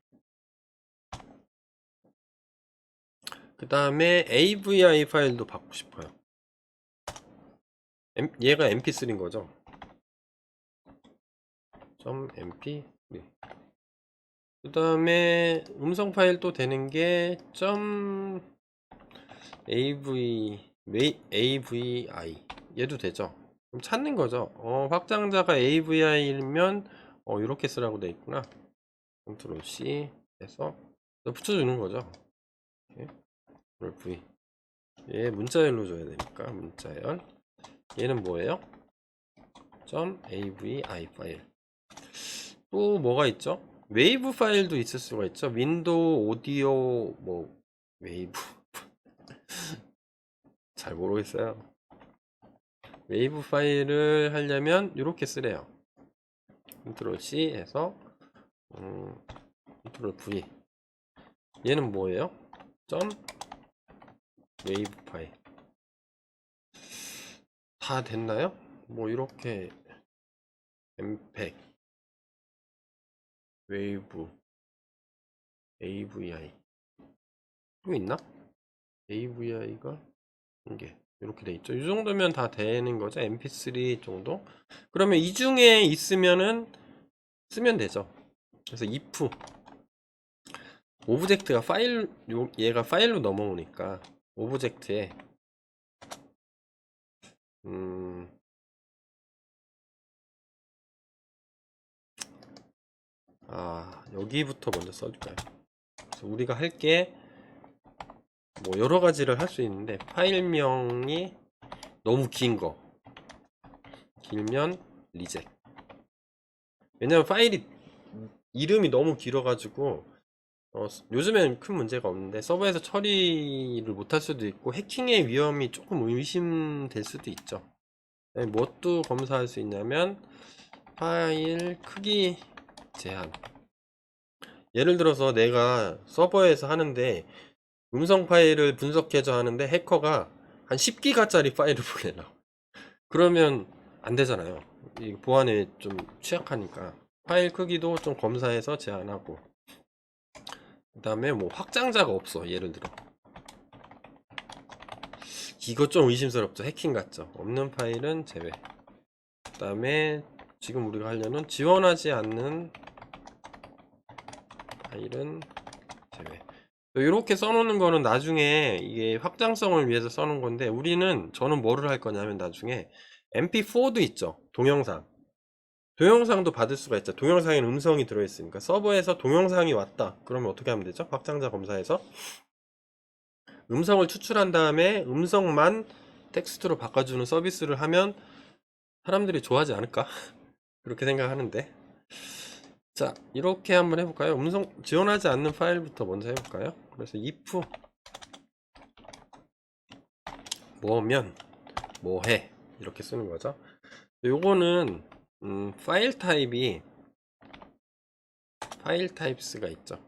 그 다음에 AVI 파일도 받고 싶어요. 얘가 mp3인 거죠. .mp3. 그 다음에 음성 파일 또 되는 게 .avi 얘도 되죠. 그럼 찾는 거죠. 확장자가 avi이면 이렇게 쓰라고 돼 있구나. 컨트롤 C 해서 붙여주는 거죠. 컨트롤 V. 얘 문자열로 줘야 되니까 문자열. 얘는 뭐예요? .avi 파일. 또 뭐가 있죠? 웨이브 파일도 있을 수가 있죠. 윈도우 오디오 뭐 웨이브 잘 모르겠어요. 웨이브 파일을 하려면 이렇게 쓰래요. 컨트롤 C 해서 컨트롤 V. 얘는 뭐예요? 웨이브 파일. 다 됐나요? 뭐 이렇게 엠팩 웨이브 AVI 또 있나? AVI가 이게 이렇게 돼 있죠. 이 정도면 다 되는 거죠. mp3 정도. 그러면 이 중에 있으면은 쓰면 되죠. 그래서 if 오브젝트가 파일 얘가 파일로 넘어오니까 오브젝트에 여기부터 먼저 써줄까요? 그래서 우리가 할 게 뭐 여러 가지를 할 수 있는데 파일명이 너무 긴 거 길면 리젝. 왜냐면 파일이 이름이 너무 길어가지고 요즘엔 큰 문제가 없는데 서버에서 처리를 못할 수도 있고 해킹의 위험이 조금 의심될 수도 있죠. 무엇도 검사할 수 있냐면 파일 크기 제한. 예를 들어서 내가 서버에서 하는데 음성 파일을 분석해줘 하는데 해커가 한 10기가짜리 파일을 보내라. 그러면 안 되잖아요. 이 보안에 좀 취약하니까 파일 크기도 좀 검사해서 제한하고, 그 다음에 뭐 확장자가 없어. 예를 들어 이거 좀 의심스럽죠. 해킹 같죠. 없는 파일은 제외. 그 다음에 지금 우리가 하려는 지원하지 않는 파일은 제외. 이렇게 써놓는 거는 나중에 이게 확장성을 위해서 써놓은 건데, 저는 뭐를 할 거냐면 나중에 mp4도 있죠. 동영상도 받을 수가 있죠. 동영상에는 음성이 들어있으니까 서버에서 동영상이 왔다 그러면 어떻게 하면 되죠? 확장자 검사에서 음성을 추출한 다음에 음성만 텍스트로 바꿔주는 서비스를 하면 사람들이 좋아하지 않을까? 그렇게 생각하는데, 자 이렇게 한번 해볼까요? 음성 지원하지 않는 파일부터 먼저 해볼까요? 그래서 if 뭐면 뭐해 이렇게 쓰는 거죠. 요거는 파일 타입스가 있죠.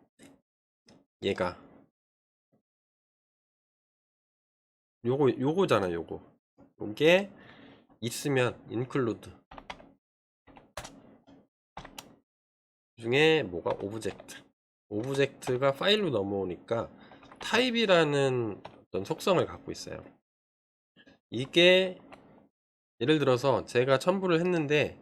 얘가 요거잖아. 요게 있으면 include 중에 뭐가 오브젝트가 파일로 넘어오니까 타입이라는 어떤 속성을 갖고 있어요. 이게 예를 들어서 제가 첨부를 했는데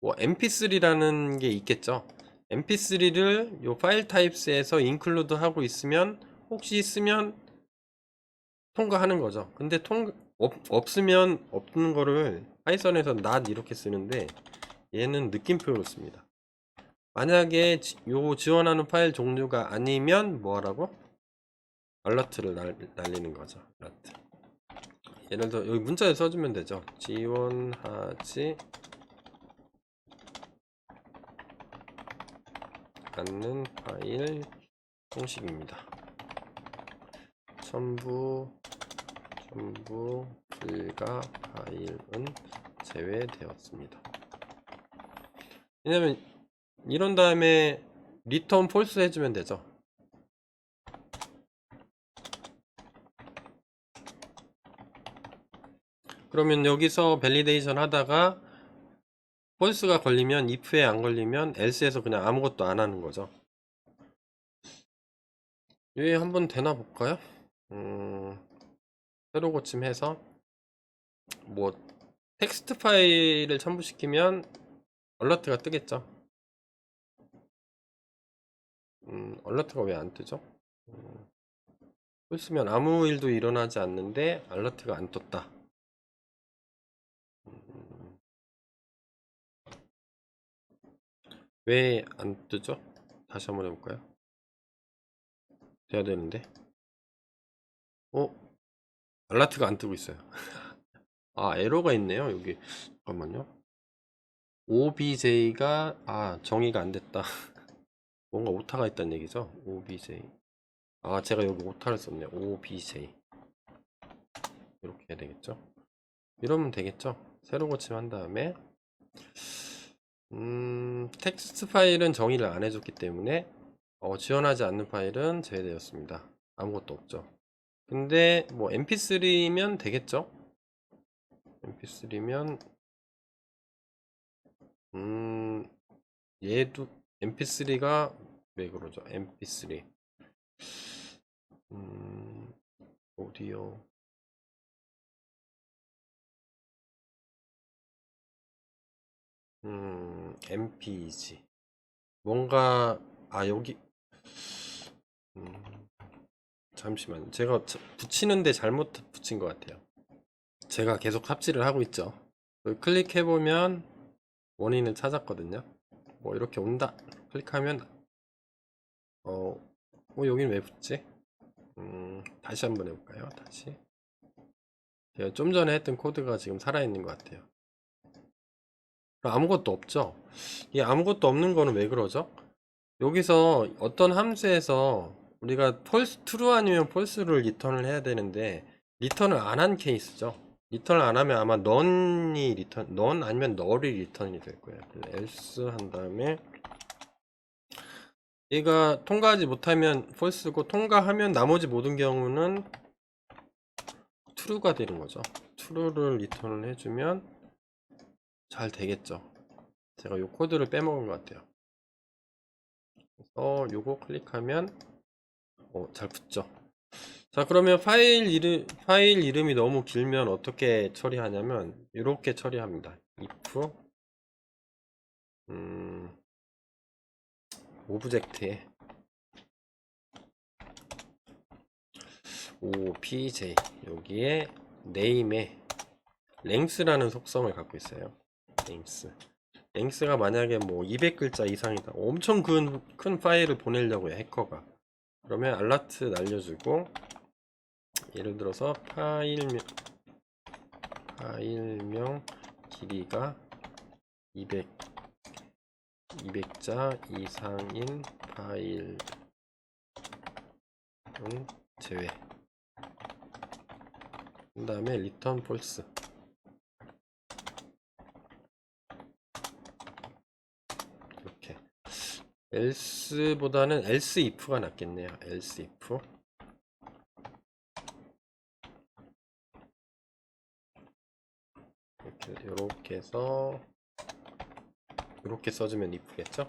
뭐 mp3라는 게 있겠죠. mp3를 요 파일 타입스에서 인클루드 하고 있으면 혹시 있으면 통과하는 거죠. 근데 없으면 없는 거를 파이썬에서 not 이렇게 쓰는데 얘는 느낌표로 씁니다. 만약에 요 지원하는 파일 종류가 아니면 뭐 하라고? 알러트를 날리는 거죠. 알러트. 예를 들어 여기 문자에 써주면 되죠. 지원하지 않는 파일 형식입니다. 첨부 불가 파일은 제외되었습니다. 왜냐면 이런 다음에 return false 해주면 되죠. 그러면 여기서 밸리데이션 하다가 false가 걸리면 if에 안 걸리면 else에서 그냥 아무것도 안 하는 거죠. 얘 한번 되나 볼까요? 새로 고침해서 뭐 텍스트 파일을 첨부시키면 얼러트가 뜨겠죠. 얼러트가 왜 안 뜨죠? false면 아무 일도 일어나지 않는데 알러트가 안 떴다. 왜 안 뜨죠? 다시 한번 해볼까요? 돼야 되는데 알라트가 안 뜨고 있어요. 아, 에러가 있네요. 여기 잠깐만요. OBJ가 정의가 안 됐다. 뭔가 오타가 있다는 얘기죠. OBJ. 제가 여기 오타를 썼네요. OBJ. 이렇게 해야 되겠죠. 이러면 되겠죠. 새로 고침한 다음에 텍스트 파일은 정의를 안 해줬기 때문에 지원하지 않는 파일은 제외되었습니다. 아무것도 없죠. 근데 뭐 mp3면 되겠죠. mp3면 얘도 mp3가 왜 그러죠? mp3 오디오 mpeg 뭔가 여기 잠시만요. 제가 붙이는데 잘못 붙인 것 같아요. 제가 계속 합치를 하고 있죠. 클릭해보면 원인을 찾았거든요. 뭐 이렇게 온다 클릭하면 여긴 왜 붙지? 다시 한번 해볼까요? 다시 제가 좀 전에 했던 코드가 지금 살아있는 것 같아요. 아무것도 없죠. 이 아무것도 없는 거는 왜 그러죠? 여기서 어떤 함수에서 우리가 false, true 아니면 false를 리턴을 해야 되는데 리턴을 안 한 케이스죠. 리턴을 안 하면 아마 none이 리턴, none 아니면 null이 리턴이 될 거예요. else 한 다음에 얘가 통과하지 못하면 false고 통과하면 나머지 모든 경우는 true가 되는 거죠. true를 리턴을 해주면 잘 되겠죠. 제가 요 코드를 빼먹은 것 같아요. 그래서 요거 클릭하면 잘 붙죠. 자, 그러면 파일 이름이 너무 길면 어떻게 처리하냐면 이렇게 처리합니다. if 오브젝트에 obj 여기에 name에 length라는 속성을 갖고 있어요. length가 만약에 뭐 200글자 이상이다. 엄청 큰 파일을 보내려고 해, 해커가. 그러면 알라트 날려주고 예를 들어서 파일명 길이가 200자 이상인 파일은 제외. 그 다음에 return false. 이렇게. else보다는 else if가 낫겠네요. else if. 이렇게 해서 이렇게 써주면 if겠죠.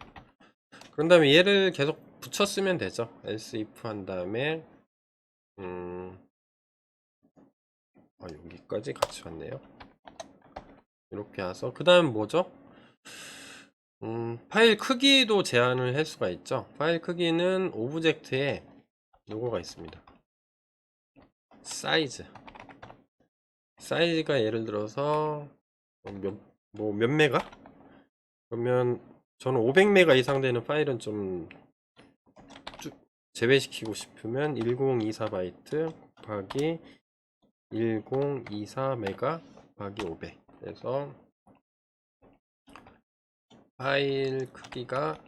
그런 다음에 얘를 계속 붙였으면 되죠. else if 한 다음에 여기까지 같이 왔네요. 이렇게 와서 그 다음 뭐죠? 파일 크기도 제한을 할 수가 있죠. 파일 크기는 오브젝트에 요거가 있습니다. 사이즈가 예를 들어서 몇 메가? 그러면 저는 500메가 이상 되는 파일은 좀 제외시키고 싶으면 1024바이트 곱하기 1024메가 곱하기 500. 그래서 파일 크기가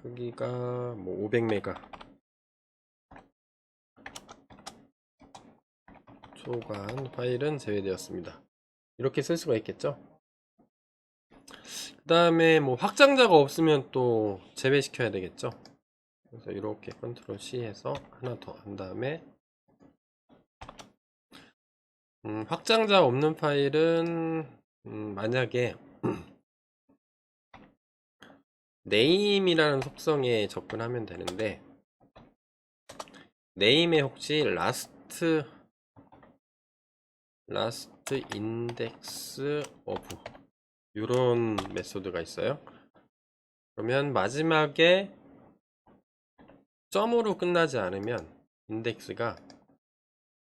크기가 뭐 500메가 초과한 파일은 제외되었습니다. 이렇게 쓸 수가 있겠죠. 그 다음에 뭐 확장자가 없으면 또 제외시켜야 되겠죠. 그래서 이렇게 컨트롤 C 해서 하나 더 한 다음에 확장자 없는 파일은 만약에 네임이라는 속성에 접근하면 되는데, 네임에 혹시 라스트 인덱스 오브 이런 메소드가 있어요. 그러면 마지막에 점으로 끝나지 않으면 인덱스가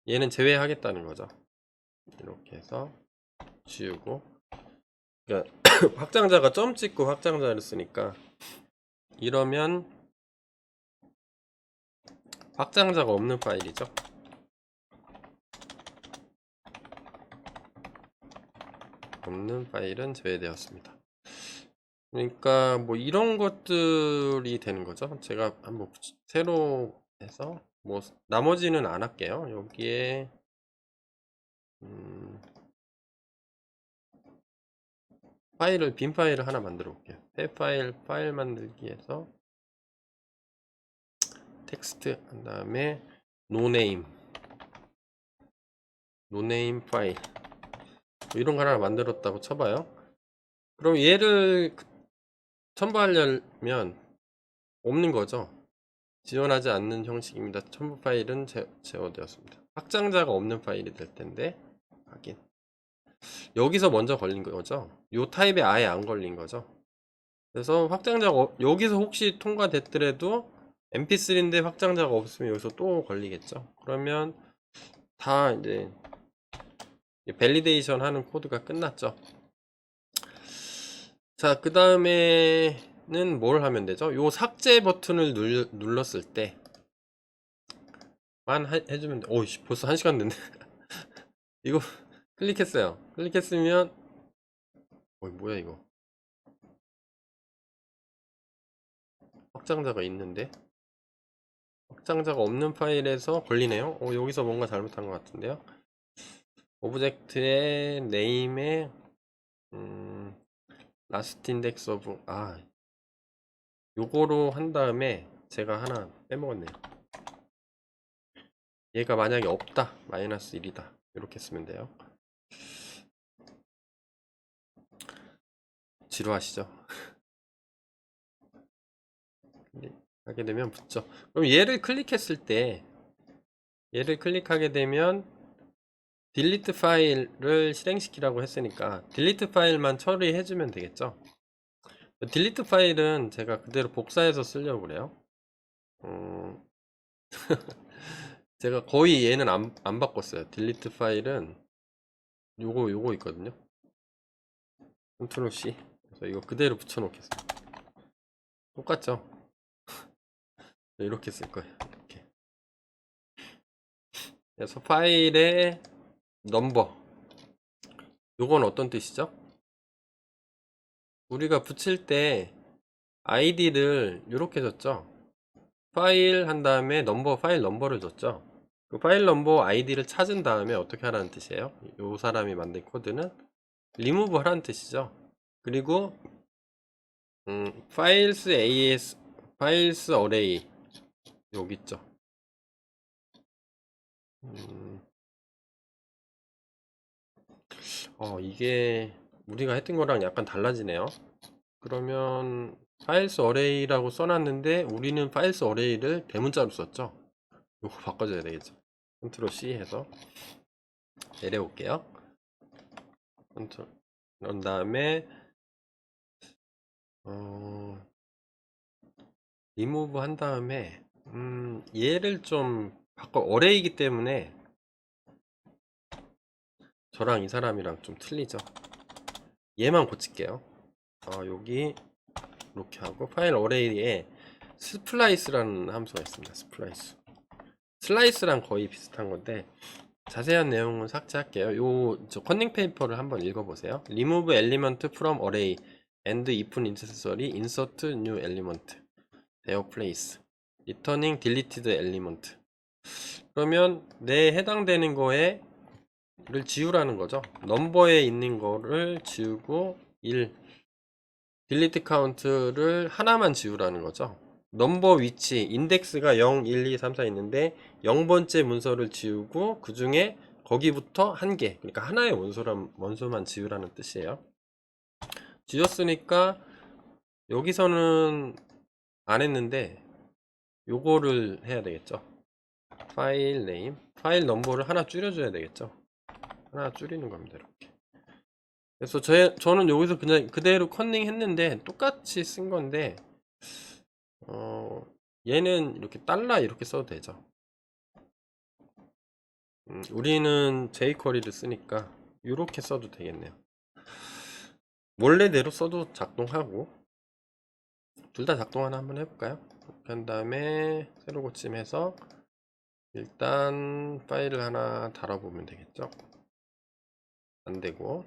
얘는 제외하겠다는 거죠. 이렇게 해서 지우고, 그러니까 확장자가 점 찍고 확장자를 쓰니까, 이러면 확장자가 없는 파일이죠. 없는 파일은 제외되었습니다. 그러니까 뭐 이런 것들이 되는 거죠. 제가 한번 새로 해서 뭐 나머지는 안 할게요. 여기에 빈 파일을 하나 만들어 볼게요. 새 파일 만들기에서 텍스트 한 다음에 노네임 파일 뭐 이런 거 하나 만들었다고 쳐봐요. 그럼 얘를 첨부하려면 없는 거죠. 지원하지 않는 형식입니다. 첨부 파일은 제어되었습니다. 확장자가 없는 파일이 될 텐데, 확인. 여기서 먼저 걸린 거죠. 요 타입에 아예 안 걸린 거죠. 그래서 확장자가 여기서 혹시 통과됐더라도 mp3인데 확장자가 없으면 여기서 또 걸리겠죠. 그러면 다 이제 밸리데이션 하는 코드가 끝났죠. 자, 그 다음에는 뭘 하면 되죠? 요 삭제 버튼을 눌렀을 때만 해주면 돼. 오이씨, 벌써 1시간 됐네. 이거 클릭했어요. 클릭했으면 뭐야 이거. 확장자가 있는데 확장자가 없는 파일에서 걸리네요. 여기서 뭔가 잘못한 것 같은데요. 오브젝트의 네임에 라스트 인덱스 오브 요거로 한 다음에 제가 하나 빼먹었네요. 얘가 만약에 없다 -1이다 이렇게 쓰면 돼요. 지루하시죠? 하게 되면 붙죠. 그럼 얘를 클릭하게 되면 딜리트 파일을 실행시키라고 했으니까 딜리트 파일만 처리해주면 되겠죠. 딜리트 파일은 제가 그대로 복사해서 쓰려고 그래요. 제가 거의 얘는 안 바꿨어요. 딜리트 파일은 요거 있거든요. 컨트롤 C. 그래서 이거 그대로 붙여놓겠습니다. 똑같죠? 이렇게 쓸 거예요. 이렇게. 그래서 파일의 넘버. 요건 어떤 뜻이죠? 우리가 붙일 때 아이디를 이렇게 줬죠. 파일 한 다음에 파일 넘버를 줬죠. 그 파일 넘버 아이디를 찾은 다음에 어떻게 하라는 뜻이에요? 요 사람이 만든 코드는 리무브 하라는 뜻이죠. 그리고 파일스 어레이 여기 있죠. 이게 우리가 했던 거랑 약간 달라지네요. 그러면 파일스 어레이라고 써놨는데 우리는 파일스 어레이를 대문자로 썼죠. 이거 바꿔줘야 되겠죠. 컨트롤 C 해서 내려올게요. 그런 다음에 리무브 한 다음에 얘를 좀 바꿔. 어레이기 때문에 저랑 이 사람이랑 좀 틀리죠. 얘만 고칠게요. 여기 이렇게 하고 파일 어레이에 스플라이스라는 함수가 있습니다. 슬라이스랑 거의 비슷한 건데 자세한 내용은 삭제할게요. 저 컨닝 페이퍼를 한번 읽어보세요. Remove element from array and if necessary insert new element their place returning deleted element. 그러면 내 해당되는 거에 를 지우라는 거죠. 넘버에 있는 거를 지우고 1 딜리트 카운트를 하나만 지우라는 거죠. 넘버 위치 인덱스가 0, 1, 2, 3, 4 있는데 0번째 문서를 지우고 그 중에 거기부터 한 개, 그러니까 하나의 원소만 지우라는 뜻이에요. 지웠으니까 여기서는 안 했는데 요거를 해야 되겠죠. 파일 네임, 파일 넘버를 하나 줄여줘야 되겠죠. 하나 줄이는 겁니다. 이렇게. 그래서 저는 여기서 그냥 그대로 컨닝 했는데 똑같이 쓴 건데 얘는 이렇게 달러 이렇게 써도 되죠. 우리는 jQuery를 쓰니까 이렇게 써도 되겠네요. 원래대로 써도 작동하고 둘 다 작동하나 한번 해볼까요? 그렇게 한 다음에 새로 고침해서 일단 파일을 하나 달아보면 되겠죠. 안되고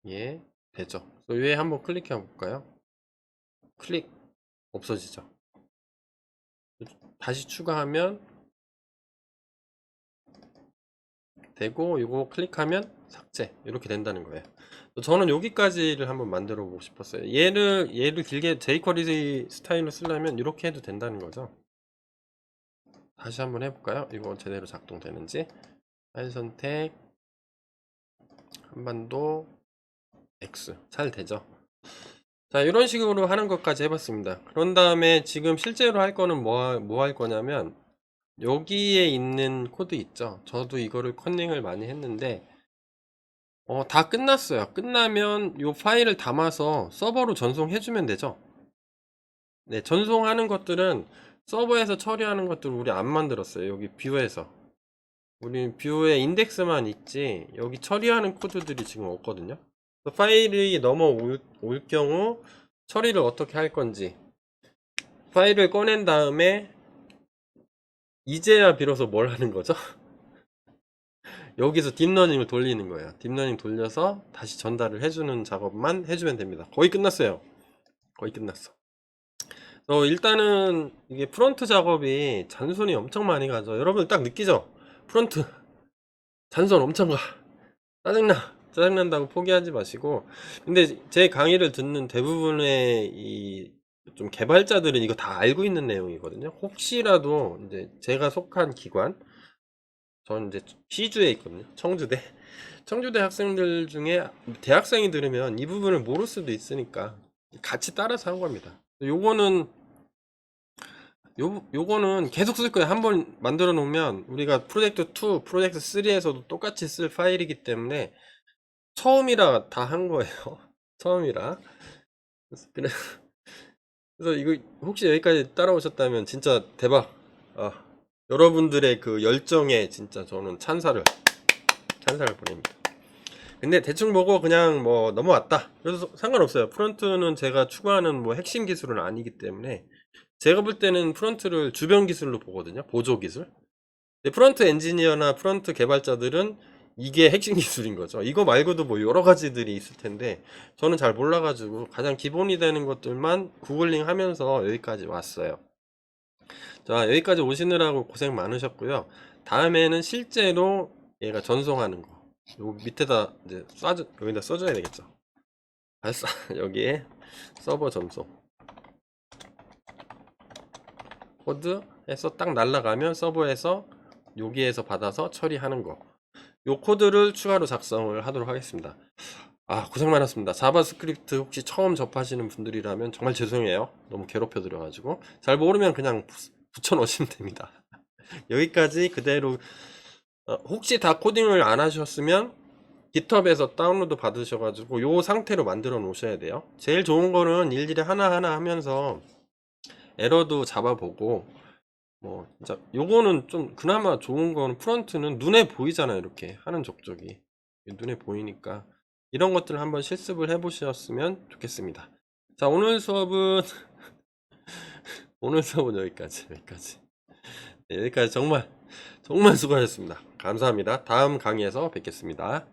예 되죠. 얘 한번 클릭해 볼까요? 클릭 없어지죠. 다시 추가하면 되고 이거 클릭하면 삭제 이렇게 된다는 거예요. 저는 여기까지를 한번 만들어 보고 싶었어요. 얘를 길게 jQuery 스타일로 쓰려면 이렇게 해도 된다는 거죠. 다시 한번 해볼까요? 이거 제대로 작동되는지. 파일 선택 한반도 X 잘 되죠. 자, 이런 식으로 하는 것까지 해봤습니다. 그런 다음에 지금 실제로 할 거는 뭐 할 거냐면 여기에 있는 코드 있죠. 저도 이거를 컨닝을 많이 했는데 다 끝났어요. 끝나면 이 파일을 담아서 서버로 전송해주면 되죠. 네, 전송하는 것들은 서버에서 처리하는 것들을 우리 안 만들었어요. 여기 뷰에서 우리 뷰에 인덱스만 있지 여기 처리하는 코드들이 지금 없거든요. 파일이 넘어올 경우 처리를 어떻게 할 건지 파일을 꺼낸 다음에 이제야 비로소 뭘 하는 거죠? 여기서 딥러닝을 돌리는 거예요. 딥러닝 돌려서 다시 전달을 해주는 작업만 해주면 됩니다. 거의 끝났어요. 거의 끝났어. 일단은 이게 프론트 작업이 잔손이 엄청 많이 가죠. 여러분 딱 느끼죠? 프론트 잔손 엄청 가. 짜증난다고 포기하지 마시고. 근데 제 강의를 듣는 대부분의 이 좀 개발자들은 이거 다 알고 있는 내용이거든요. 혹시라도 이제 제가 속한 기관, 저는 이제 시주에 있거든요. 청주대 학생들 중에 대학생이 들으면 이 부분을 모를 수도 있으니까 같이 따라서 한 겁니다. 요거는 계속 쓸 거예요. 한번 만들어 놓으면 우리가 프로젝트 2, 프로젝트 3에서도 똑같이 쓸 파일이기 때문에 처음이라 다 한 거예요. 처음이라. 그래서 이거 혹시 여기까지 따라오셨다면 진짜 대박. 여러분들의 그 열정에 진짜 저는 찬사를 보냅니다. 근데 대충 보고 그냥 뭐 넘어왔다. 그래서 상관없어요. 프론트는 제가 추구하는 뭐 핵심 기술은 아니기 때문에 제가 볼 때는 프론트를 주변 기술로 보거든요. 보조 기술. 근데 프론트 엔지니어나 프론트 개발자들은 이게 핵심 기술인 거죠. 이거 말고도 뭐 여러 가지들이 있을 텐데 저는 잘 몰라가지고 가장 기본이 되는 것들만 구글링 하면서 여기까지 왔어요. 자, 여기까지 오시느라고 고생 많으셨고요. 다음에는 실제로 얘가 전송하는 거. 요 밑에다 이제 여기다 써줘야 되겠죠. 발사 여기에 서버 전송 코드 해서 딱 날라가면 서버에서 여기에서 받아서 처리하는 거. 요 코드를 추가로 작성을 하도록 하겠습니다. 고생 많았습니다. 자바스크립트 혹시 처음 접하시는 분들이라면 정말 죄송해요. 너무 괴롭혀 드려가지고 잘 모르면 그냥 붙여 넣으시면 됩니다. 여기까지 그대로 혹시 다 코딩을 안 하셨으면 깃허브에서 다운로드 받으셔가지고 요 상태로 만들어 놓으셔야 돼요. 제일 좋은 거는 일일이 하나하나 하면서 에러도 잡아보고, 뭐 진짜 요거는 좀 그나마 좋은 거는 프론트는 눈에 보이잖아요. 이렇게 하는 족족이 눈에 보이니까 이런 것들을 한번 실습을 해 보셨으면 좋겠습니다. 자, 오늘 수업은 오늘 수업은 여기까지. 네, 여기까지. 정말 정말 수고하셨습니다. 감사합니다. 다음 강의에서 뵙겠습니다.